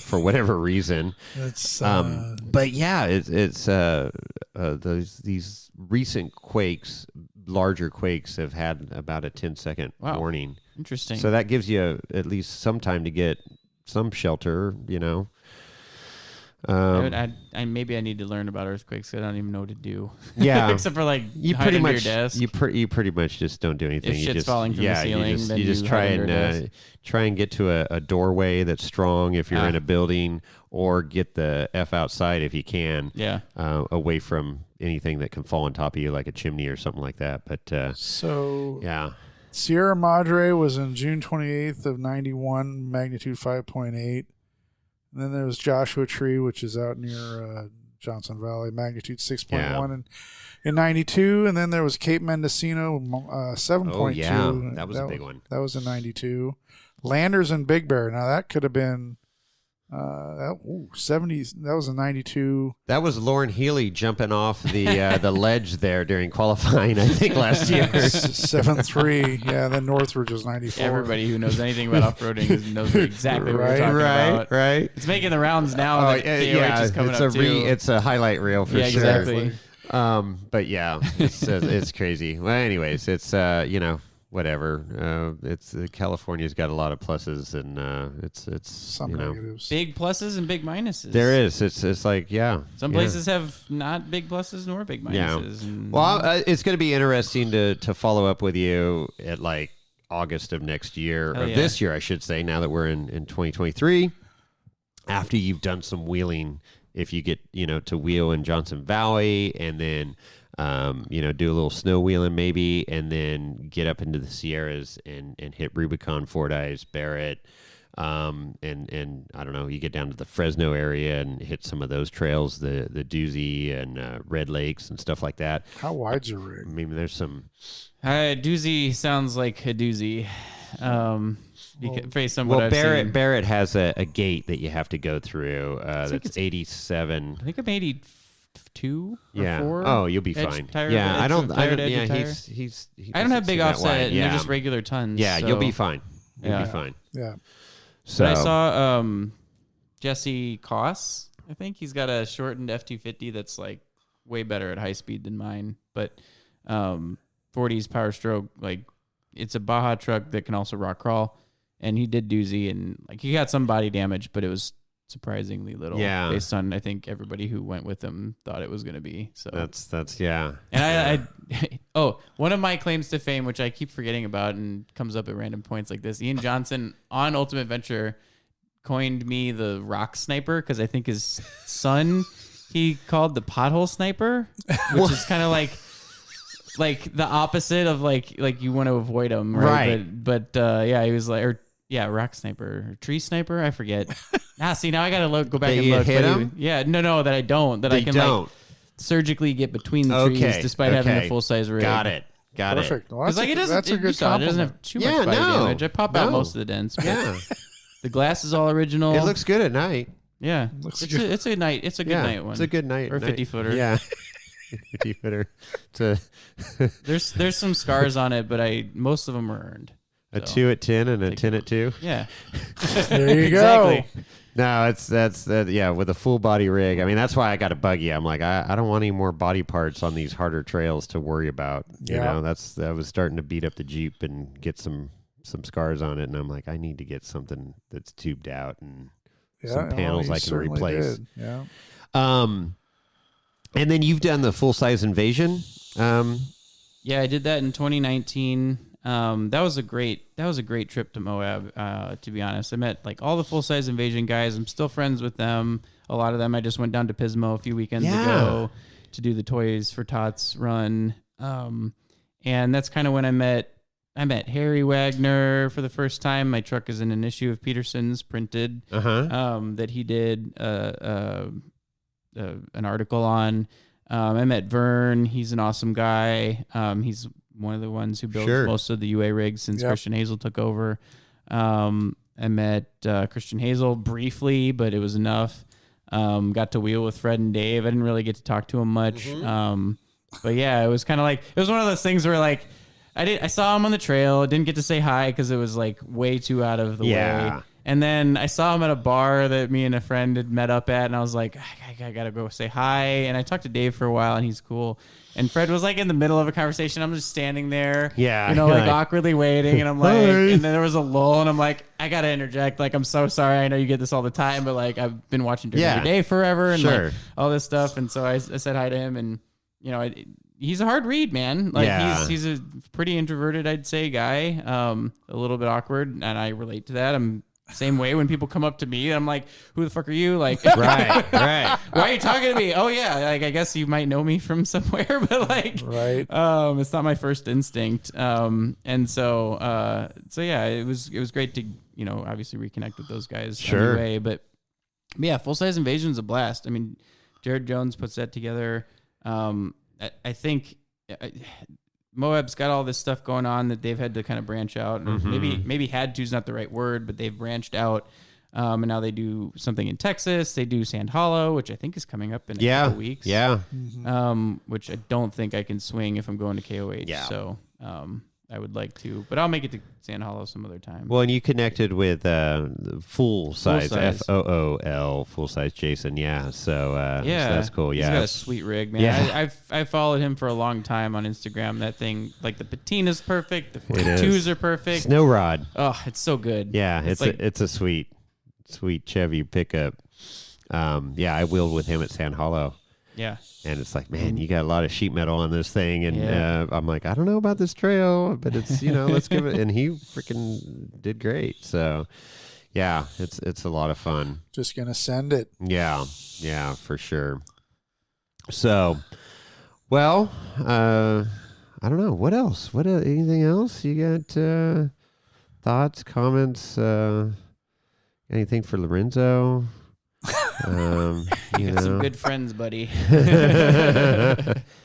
S2: for whatever reason.
S3: It's,
S2: but yeah, it's these recent quakes, larger quakes, have had about a 10-second warning.
S4: Interesting.
S2: So that gives you at least some time to get some shelter,
S4: maybe I need to learn about earthquakes. I don't even know what to do.
S2: Yeah,
S4: except for like
S2: you
S4: hide
S2: pretty
S4: under
S2: much
S4: your desk.
S2: you pretty much just don't do anything.
S4: If
S2: you
S4: shit's
S2: just
S4: falling from the ceiling,
S2: you just try and get to a doorway that's strong if you're in a building, or get the F outside if you can.
S4: Yeah,
S2: away from anything that can fall on top of you, like a chimney or something like that. But
S3: Sierra Madre was in June 28th of 91, magnitude 5.8. And then there was Joshua Tree, which is out near Johnson Valley, magnitude 6.1 in 92. And then there was Cape Mendocino, 7.2.
S2: Oh, yeah. That was a big one.
S3: That was in 92. Landers and Big Bear. Now, that could have been 70s. That was in 92.
S2: That was Lauren Healy jumping off the ledge there during qualifying, I think, last year.
S3: 7.3. Yeah, then Northridge was 94.
S4: Everybody who knows anything about off-roading knows exactly what we're talking about.
S2: Right.
S4: It's making the rounds now. Is coming up too.
S2: It's a highlight reel for sure.
S4: Exactly.
S2: But yeah, it's crazy. Well, anyways, it's whatever. It's California's got a lot of pluses, and it's
S3: some negatives,
S4: big pluses and big minuses.
S2: There is. It's like
S4: some places have not big pluses nor big minuses.
S2: Yeah. Well, it's going to be interesting to follow up with you at like August of next year, this year, I should say. Now that we're in 2023, after you've done some wheeling, if you get to wheel in Johnson Valley, and then do a little snow wheeling maybe, and then get up into the Sierras and hit Rubicon, Fordyce, Barrett, And I don't know, you get down to the Fresno area and hit some of those trails, the Doozy and Red Lakes and stuff like that.
S3: How wide's your rig?
S2: I mean, there's some.
S4: Doozy sounds like a doozy. Based on what I've seen.
S2: Barrett has a gate that you have to go through. That's 87.
S4: I think I'm 82
S2: yeah.
S4: or 4.
S2: Oh, you'll be fine. Yeah, I don't. Yeah, he's.
S4: I don't have big offset. They're just regular tons.
S2: Yeah,
S4: so.
S2: You'll be fine. You'll be fine.
S3: Yeah.
S2: So
S4: but I saw Jesse Koss. I think he's got a shortened F250 that's like way better at high speed than mine. But 40's Power Stroke, like it's a Baja truck that can also rock crawl. And he did doozy and like he got some body damage, but it was surprisingly little.
S2: Yeah.
S4: Based on I think everybody who went with him thought it was going to be. So
S2: that's yeah.
S4: And I one of my claims to fame, which I keep forgetting about and comes up at random points like this. Ian Johnson on Ultimate Venture coined me the rock sniper because I think his son he called the pothole sniper, which is kind of like the opposite of like you want to avoid them, right? But yeah, he was like, rock sniper or tree sniper, I forget. See, now I gotta go back and look.
S2: Hit him?
S4: That I don't. That I can like surgically get between the trees despite having a full size rig.
S2: Got it.
S3: Perfect. Well,
S4: that's like that's a good compliment. It doesn't have too much body damage. I pop out most of the dents. Yeah. The glass is all original.
S2: It looks good at night.
S4: Yeah. It's a night. It's a good night one.
S2: It's a good night.
S4: Or 50-footer.
S2: Yeah. 50-footer.
S4: There's some scars on it, but most of them are earned.
S2: A 2 at 10 and a 10 at 2.
S4: Yeah.
S3: There you go.
S2: Exactly. No, that's with a full body rig. I mean, that's why I got a buggy. I'm like, I don't want any more body parts on these harder trails to worry about. You know, I was starting to beat up the Jeep and get some scars on it, and I'm like, I need to get something that's tubed out and some panels I can replace.
S3: Did. Yeah.
S2: And then you've done the full size Invasion.
S4: Yeah, I did that in 2019. That was a great trip to Moab. To be honest, I met like all the full size Invasion guys. I'm still friends with them. A lot of them I just went down to Pismo a few weekends ago to do the Toys for Tots run. And that's kind of when I met Harry Wagner for the first time. My truck is in an issue of Peterson's printed that he did an article on. I met Vern. He's an awesome guy. He's one of the ones who built most of the UA rigs since Christian Hazel took over. I met Christian Hazel briefly, but it was enough. Got to wheel with Fred and Dave. I didn't really get to talk to him much. But yeah, it was kind of like, it was one of those things where like, I saw him on the trail. Didn't get to say hi because it was like way too out of the way. And then I saw him at a bar that me and a friend had met up at, and I was like, I gotta go say hi. And I talked to Dave for a while, and he's cool. And Fred was like in the middle of a conversation. I'm just standing there, like awkwardly waiting. And I'm like, and then there was a lull, and I'm like, I gotta interject. Like, I'm so sorry. I know you get this all the time, but like, I've been watching Dirty Every Day forever, and like all this stuff. And so I said hi to him, and he's a hard read, man. Like he's a pretty introverted, I'd say, guy. A little bit awkward, and I relate to that. I'm same way when people come up to me, I'm like, who the fuck are you? Like, right. Why are you talking to me? Oh yeah, like I guess you might know me from somewhere, but like, it's not my first instinct. And so yeah, it was great to obviously reconnect with those guys. Anyway, but yeah, Full Size Invasion's a blast. I mean, Jared Jones puts that together. I think Moab's got all this stuff going on that they've had to kind of branch out. And maybe had to is not the right word, but they've branched out. And now they do something in Texas. They do Sand Hollow, which I think is coming up in a couple weeks. Yeah. Which I don't think I can swing if I'm going to KOH. Yeah. So I would like to, but I'll make it to Sand Hollow some other time.
S2: Well, and you connected with full size FOOL, full size Jason. Yeah. So so that's cool. Yeah.
S4: He's got a sweet rig, man. Yeah. I've followed him for a long time on Instagram. That thing, like the patina's perfect. The 42s are perfect.
S2: Snow Rod.
S4: Oh, it's so good.
S2: Yeah. It's a sweet Chevy pickup. I wheeled with him at Sand Hollow.
S4: Yeah.
S2: And it's like, man, you got a lot of sheet metal on this thing. And I'm like, I don't know about this trail, but it's, let's give it. And he freaking did great. So, yeah, it's a lot of fun.
S3: Just going to send it.
S2: Yeah, for sure. So, well, I don't know. What else? Anything else? You got thoughts, comments? Anything for Lorenzo?
S4: You got some good friends, buddy.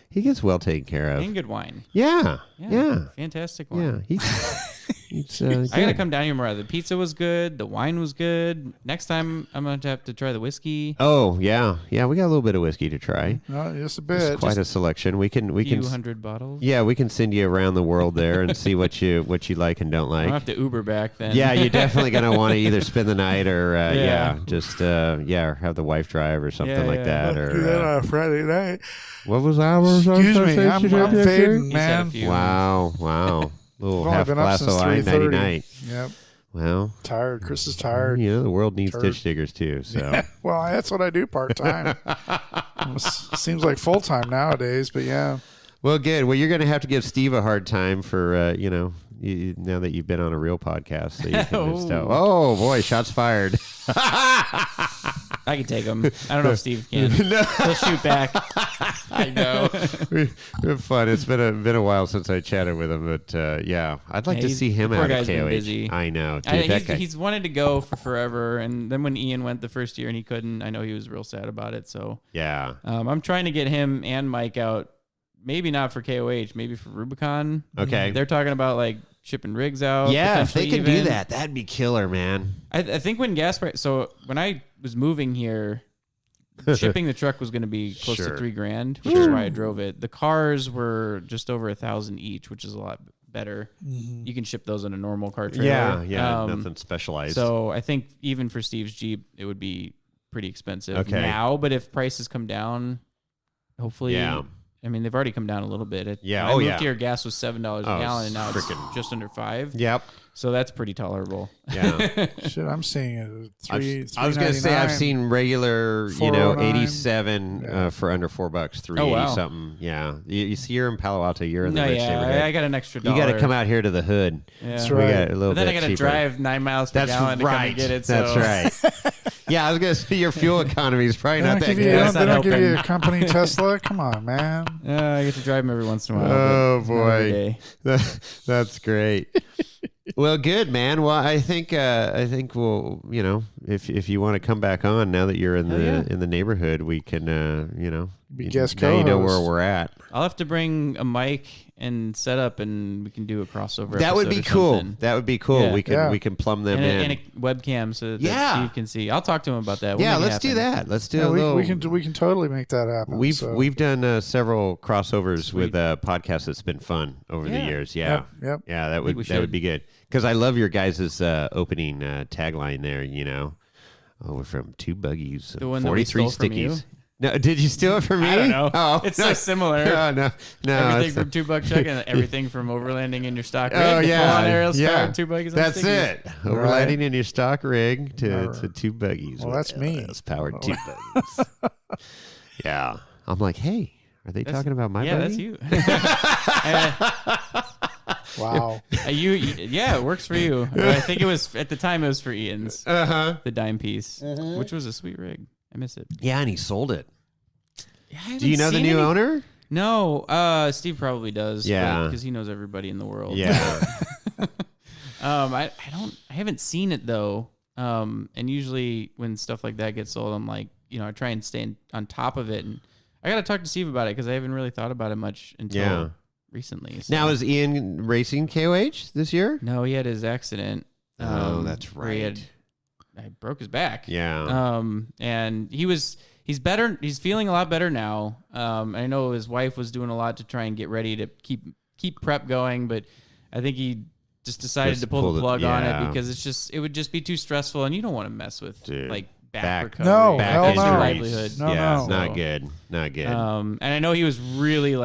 S2: He gets well taken care of.
S4: And good wine.
S2: Yeah.
S4: Fantastic wine.
S2: Yeah.
S4: I gotta come down here more. The pizza was good. The wine was good. Next time I'm gonna have to try the whiskey.
S2: Oh yeah. We got a little bit of whiskey to try.
S3: Just a bit.
S2: It's quite a selection. We can
S4: few 100 bottles.
S2: Yeah, we can send you around the world there and see what you like and don't like.
S4: I'll have to Uber back then.
S2: Yeah, you're definitely gonna want to either spend the night or or have the wife drive or something like that. Or
S3: do that on a Friday night.
S2: What was ours?
S3: Excuse me, I'm fading, man.
S2: Wow. Little
S3: I've
S2: half
S3: been up
S2: glass of
S3: since
S2: wine
S3: 3:30.
S2: night.
S3: Yep.
S2: Well,
S3: tired. Chris is tired.
S2: The world needs ditch diggers too. So,
S3: well, that's what I do part time. Seems like full time nowadays, but yeah.
S2: Well, good. Well, you're going to have to give Steve a hard time for now that you've been on a real podcast. So you can just oh boy, shots fired.
S4: I can take him. I don't know if Steve can. He'll shoot back.
S2: I know. We've fun. It's been a while since I chatted with him, but I'd like to see him out at KOH.
S4: Busy.
S2: I know. Dude,
S4: he's wanted to go for forever, and then when Ian went the first year and he couldn't, I know he was real sad about it. So
S2: yeah,
S4: I'm trying to get him and Mike out. Maybe not for KOH, maybe for Rubicon.
S2: Okay,
S4: they're talking about like shipping rigs out.
S2: Yeah, if they can do that, that'd be killer, man.
S4: I think when gas price. So when I was moving here, shipping the truck was going to be close to $3,000, which is why I drove it. The cars were just over 1,000 each, which is a lot better.
S3: Mm-hmm.
S4: You can ship those in a normal car trailer.
S2: Yeah, nothing specialized.
S4: So I think even for Steve's Jeep, it would be pretty expensive now. But if prices come down, hopefully. Yeah. I mean, they've already come down a little bit. When I moved here, gas was $7 a gallon, and now it's just under $5.
S2: Yep.
S4: So that's pretty tolerable.
S3: Yeah. Shit, I'm seeing it.
S2: I was going to say I've seen regular, 87 for under $4, $3.80 something. Yeah. You see, you're in Palo Alto. You're in the rich neighborhood.
S4: I got an extra $1.
S2: You got to come out here to the hood.
S4: Yeah. That's right.
S2: We got a little
S4: but then
S2: bit
S4: I got to drive 9 miles per gallon to come and get it.
S2: That's right. Yeah, I was going to say your fuel economy is probably not that good.
S3: They don't give you a company Tesla? Come on, man.
S4: I get to drive them every once in a while.
S2: Oh, boy. That's great. Well, good, man. Well, I think we'll, if you want to come back on now that you're in the neighborhood, we can,
S3: be guest
S2: now
S3: co-host.
S2: You know where we're at.
S4: I'll have to bring a mic and set up, and we can do a crossover.
S2: That would be cool. That would be cool.
S4: Yeah.
S2: We can plum them in
S4: and a webcam so that Steve can see. I'll talk to him about that.
S2: Let's do that. Let's do a little.
S3: We can totally make that happen.
S2: We've done several crossovers with podcasts that's been fun over the years. Yeah,
S3: yep.
S2: Yeah, that would be good. Because I love your guys' opening tagline there. We're from 2 buggies,
S4: the one
S2: 43 stickies. No, did you steal it from me?
S4: I don't know.
S2: Oh,
S4: it's so similar.
S2: No.
S4: Everything from $2 check and everything from overlanding in your stock rig.
S2: Oh, yeah.
S4: Full-on aerial start, 2 buggies.
S2: That's it. Overlanding in your stock rig to 2 buggies.
S3: Well, that's me.
S2: Powered 2 buggies. Yeah. I'm like, hey, are they talking about my buggy?
S4: That's you.
S3: Wow.
S4: It works for you. I think it was, at the time, it was for Ian's. The dime piece, which was a sweet rig. I miss it.
S2: Yeah, and he sold it.
S4: Yeah,
S2: do you know the new owner?
S4: No, Steve probably does.
S2: Yeah,
S4: because he knows everybody in the world.
S2: Yeah.
S4: I haven't seen it though. And usually when stuff like that gets sold, I'm like, I try and stay on top of it, and I got to talk to Steve about it because I haven't really thought about it much until recently. So.
S2: Now, is Ian racing KOH this year?
S4: No, he had his accident.
S2: That's right.
S4: I broke his back.
S2: Yeah.
S4: And he's better. He's feeling a lot better now. I know his wife was doing a lot to try and get ready to keep prep going, but I think he just decided to pull the plug on it because it would just be too stressful, and you don't want to mess with back recovery.
S3: No,
S2: back
S3: injury.
S4: Livelihood.
S3: No.
S2: Not good. Not good.
S4: And I know he was really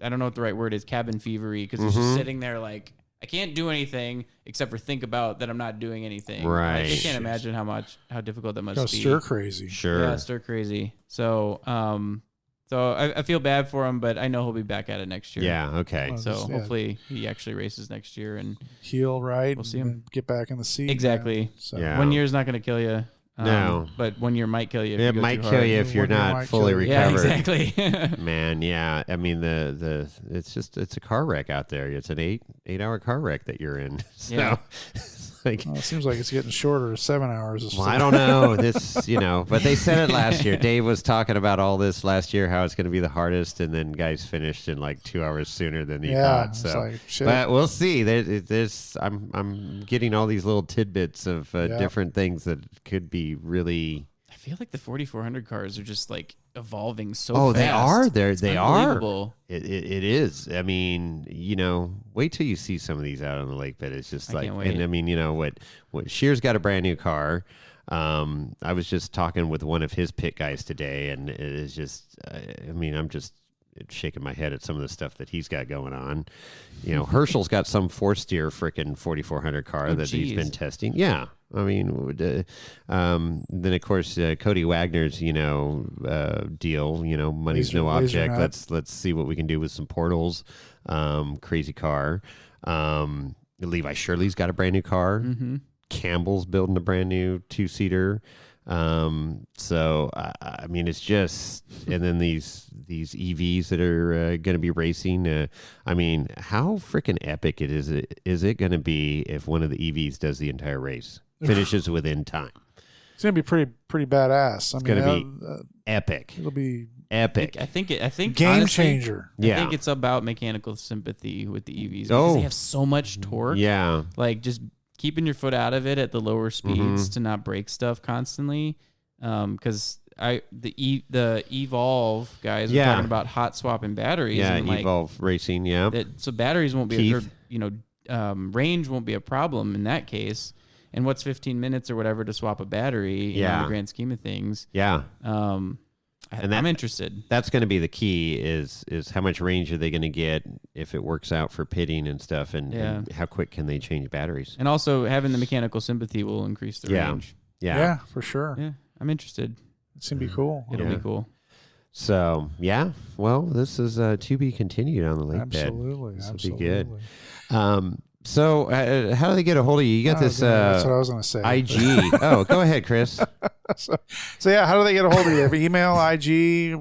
S4: I don't know what the right word is, cabin fevery, because he's just sitting there like, I can't do anything except for think about that I'm not doing anything.
S2: Right.
S4: I can't imagine how difficult that must be.
S3: Stir crazy.
S2: Sure.
S4: Yeah, stir crazy. So, I feel bad for him, but I know he'll be back at it next year.
S2: Yeah. Okay.
S4: So hopefully he actually races next year and
S3: heal right.
S4: We'll see him
S3: get back in the seat.
S4: Exactly.
S3: So.
S2: Yeah.
S4: 1 year is not going to kill you.
S2: No,
S4: but 1 year might kill you.
S2: It might kill you if you're not fully recovered.
S4: Yeah, exactly.
S2: Man, yeah. I mean, it's a car wreck out there. It's an 8-hour car wreck that you're in. So, like,
S3: well, it seems like it's getting shorter. 7 hours.
S2: Well, I don't know this, but they said it last year. Dave was talking about all this last year, how it's going to be the hardest, and then guys finished in like 2 hours sooner than he thought. So,
S3: like, shit.
S2: But we'll see. There's I'm getting all these little tidbits of different things that could be really.
S4: I feel like the 4400 cars are just like evolving so fast.
S2: They are. They are. It is. I mean, wait till you see some of these out on the lake bed. It's just like, and I mean, what Shear's got a brand new car. I was just talking with one of his pit guys today, and it is just, I'm just shaking my head at some of the stuff that he's got going on. Herschel's got some 4-steer freaking 4400 car that he's been testing. Yeah. I mean, then of course Cody Wagner's deal. Money's no object. Let's see what we can do with some portals. Crazy car. Levi Shirley's got a brand new car. Mm-hmm. Campbell's building a brand new 2-seater. So I mean, it's just, and then these EVs that are going to be racing. I mean, how freaking epic is it going to be if one of the EVs does the entire race? Finishes within time.
S3: It's gonna be pretty badass.
S2: It's gonna be epic.
S3: It'll be
S4: epic. I think
S3: game
S4: honestly,
S3: changer.
S4: I think it's about mechanical sympathy with the EVs because they have so much torque.
S2: Yeah,
S4: like just keeping your foot out of it at the lower speeds to not break stuff constantly. Because the Evolve guys are talking about hot swapping batteries.
S2: Yeah,
S4: and
S2: Evolve Racing. Yeah,
S4: so batteries won't be range won't be a problem in that case. And what's 15 minutes or whatever to swap a battery in the grand scheme of things? Yeah. I'm interested.
S2: That's going to be the key is how much range are they going to get if it works out for pitting and stuff, and how quick can they change batteries?
S4: And also having the mechanical sympathy will increase the range.
S3: Yeah, for sure.
S4: Yeah, I'm interested.
S3: It's going to be cool.
S4: It'll be cool.
S2: So, well, this is to be continued on the lake bed.
S3: Absolutely.
S2: This will be good. So, how do they get a hold of you? You got this.
S3: That's what I was going to say.
S2: IG. Oh, go ahead, Chris.
S3: So yeah, how do they get a hold of you? Email, IG?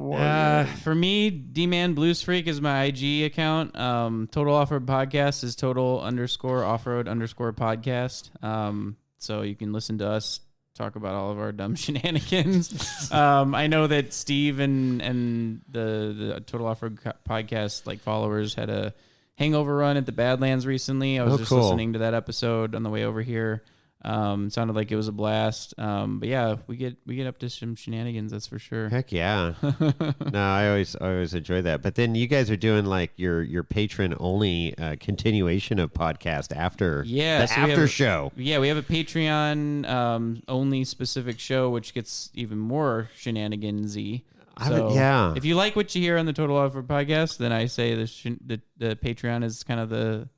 S4: For me, D-Man Blues Freak is my IG account. Total Offroad Podcast is total_offroad_podcast. So you can listen to us talk about all of our dumb shenanigans. I know that Steve and the Total Offroad Podcast followers had a hangover run at the Badlands recently. I was listening to that episode on the way over here. Sounded like it was a blast. But yeah, we get up to some shenanigans, that's for sure.
S2: Heck yeah. No, I always enjoy that. But then you guys are doing your patron only continuation of podcast after after show.
S4: Yeah, we have a Patreon Only specific show which gets even more shenanigansy. So if you like what you hear on the Total Offroad Podcast, then I say the Patreon is kind of the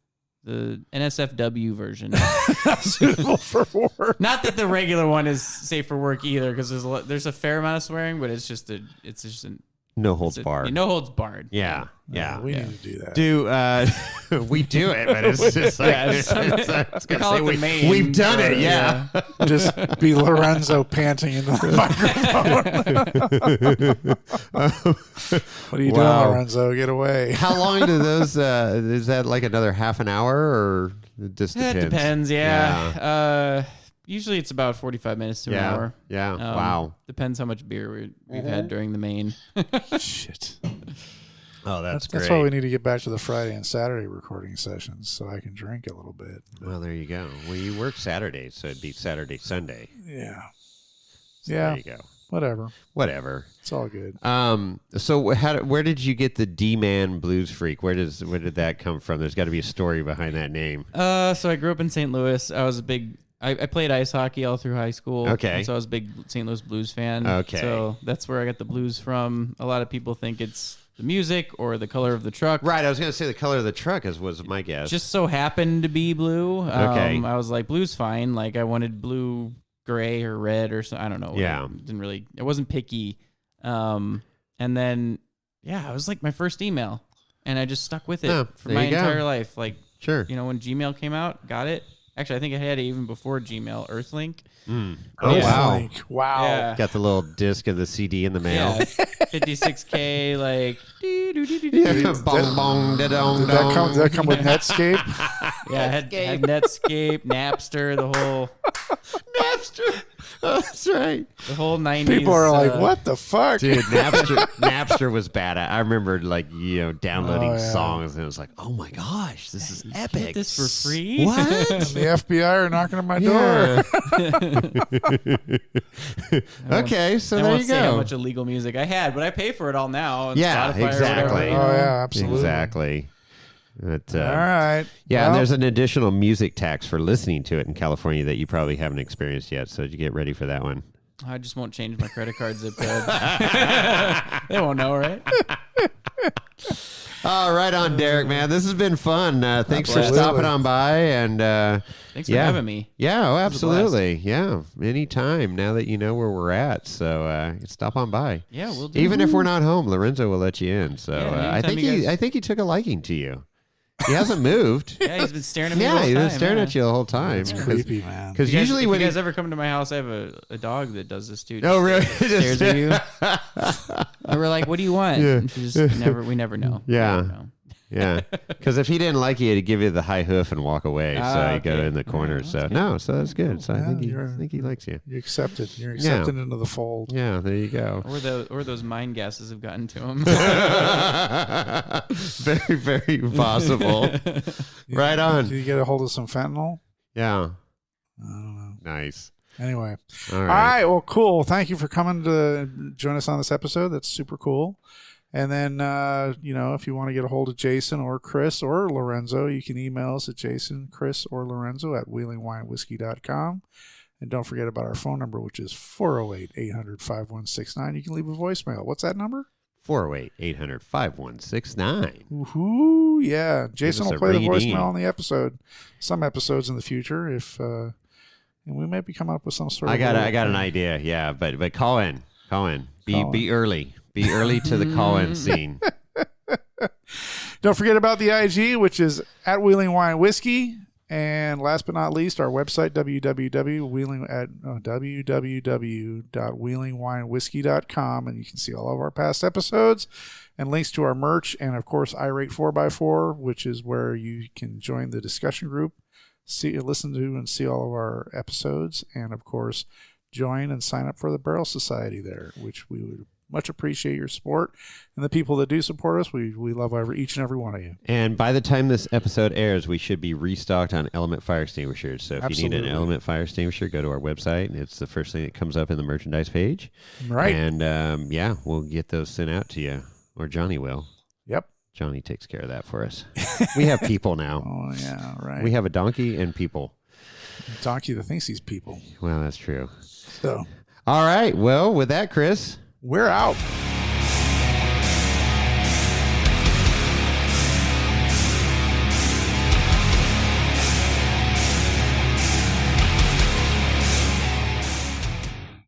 S4: NSFW version.
S3: Suitable for work.
S4: Not that the regular one is safe for work either, because there's a fair amount of swearing, but it's just
S2: no holds barred.
S4: No holds barred.
S2: Yeah.
S3: We need to do
S2: that. We do it, but it's just we've done it. Yeah.
S3: Just be Lorenzo panting into the microphone. What are you doing, Lorenzo? Get away.
S2: How long do those, is that like another half an hour or it just depends?
S4: It depends. Yeah. Usually it's about 45 minutes to an hour.
S2: Yeah. Wow.
S4: Depends how much beer we've had during the main.
S3: Shit.
S2: Oh, that's
S3: great. That's why we need to get back to the Friday and Saturday recording sessions so I can drink a little bit.
S2: Well, there you go. Well, you work Saturdays, so it'd be Saturday, Sunday.
S3: Yeah.
S2: So there you go.
S3: Whatever. It's all good.
S2: So where did you get the D-Man Blues Freak? Where did that come from? There's got to be a story behind that name.
S4: So I grew up in St. Louis. I was I played ice hockey all through high school.
S2: Okay.
S4: So I was a big St. Louis Blues fan.
S2: Okay.
S4: So that's where I got the blues from. A lot of people think it's the music or the color of the truck.
S2: Right. I was going to say the color of the truck was my guess.
S4: Just so happened to be blue.
S2: Okay.
S4: I was like, blue's fine. Like I wanted blue, gray, or red or something. I don't know.
S2: Yeah.
S4: It wasn't picky. And then, I was like my first email. And I just stuck with it for my entire life. Like,
S2: sure.
S4: When Gmail came out, got it. Actually, I think I had it even before Gmail, Earthlink.
S2: Oh, wow.
S3: Wow.
S4: Yeah.
S2: Got the little disc of the CD in the mail.
S4: 56K, like.
S2: Bong, bong,
S3: Did that come with Netscape?
S4: Yeah, I had Netscape, Napster, the whole
S2: Napster. Oh, that's right.
S4: The whole 90s.
S3: People are like, what the fuck?
S2: Dude, Napster was bad. I remember downloading songs and it was like, oh my gosh, this is epic.
S4: Get this for free?
S2: What?
S3: The FBI are knocking on my door.
S2: Okay, so
S4: I
S2: there
S4: won't
S2: you
S4: say how
S2: go.
S4: much illegal music I had, but I pay for it all now. On
S2: Yeah,
S4: Spotify
S2: exactly.
S4: Or whatever,
S3: Oh, yeah, absolutely.
S2: Exactly. But,
S3: All right.
S2: Yeah,
S3: Well,
S2: and there's an additional music tax for listening to it in California that you probably haven't experienced yet. So you get ready for that one.
S4: I just won't change my credit card zip code. They won't know, right?
S2: All right on, Derek, man. This has been fun. Thanks for
S3: Absolutely.
S2: stopping on by. And
S4: Thanks for having me.
S2: Yeah, oh, absolutely. Yeah, anytime now that you know where we're at. So stop on by.
S4: Yeah, we'll do.
S2: Even if we're not home, Lorenzo will let you in. So
S4: Yeah,
S2: I
S4: anytime
S2: think he took a liking to you. He hasn't moved.
S4: Yeah, he's been staring at me.
S2: Yeah,
S4: he's
S2: he's been staring at you the whole time.
S3: It's creepy, man.
S2: Because
S4: If
S2: usually when
S4: you guys ever come to my house, I have a dog that does this too.
S2: Oh, really?
S4: Stares at you. And we're like, "What do you want?"
S2: Yeah.
S4: And she just we never know.
S2: Yeah.
S4: We never know.
S2: Yeah, because if he didn't like you, he'd give you the high hoof and walk away. So you go
S4: okay.
S2: in the corner.
S4: That's
S2: So
S4: good.
S2: no, so that's good. So I
S3: Yeah,
S2: think he likes you.
S3: You're accepted. You're accepted into the fold.
S2: Yeah, there you go.
S4: Or those mind gases have gotten to him.
S2: Very, very possible. Right on.
S3: Did you get a hold of some fentanyl?
S2: Yeah.
S3: I don't know.
S2: Nice.
S3: Anyway.
S2: All
S3: All
S2: right.
S3: right. Well, cool. Thank you for coming to join us on this episode. That's super cool. And then, if you want to get a hold of Jason or Chris or Lorenzo, you can email us at Jason, Chris, or Lorenzo at wheelingwinewhiskey.com. And don't forget about our phone number, which is 408-800-5169. You can leave a voicemail. What's that number?
S2: 408-800-5169.
S3: Woohoo! Yeah. Jason
S2: us
S3: will
S2: a
S3: play the
S2: ring-a-ding.
S3: voicemail on the episode. Some episodes in the future, and we might be coming up with some sort of.
S2: I got an idea. Yeah, but call in. Be early. Be early to the call-in scene.
S3: Don't forget about the IG, which is at Wheeling Wine Whiskey. And last but not least, our website, www.wheelingwinewhiskey.com. And you can see all of our past episodes and links to our merch. And, of course, iRate 4x4, which is where you can join the discussion group, listen to and see all of our episodes. And, of course, join and sign up for the Barrel Society there, which we would much appreciate your support. And the people that do support us, we love each and every one of you.
S2: And by the time this episode airs, we should be restocked on Element Fire Extinguishers. So if
S3: Absolutely.
S2: you need an Element Fire Extinguisher, go to our website. It's the first thing that comes up in the merchandise page.
S3: Right.
S2: And, we'll get those sent out to you. Or Johnny will.
S3: Yep.
S2: Johnny takes care of that for us. We have people now.
S3: Oh, yeah, right.
S2: We have a donkey and people.
S3: Donkey that thinks he's people.
S2: Well, that's true.
S3: So
S2: All right. Well, with that, Chris,
S3: we're out.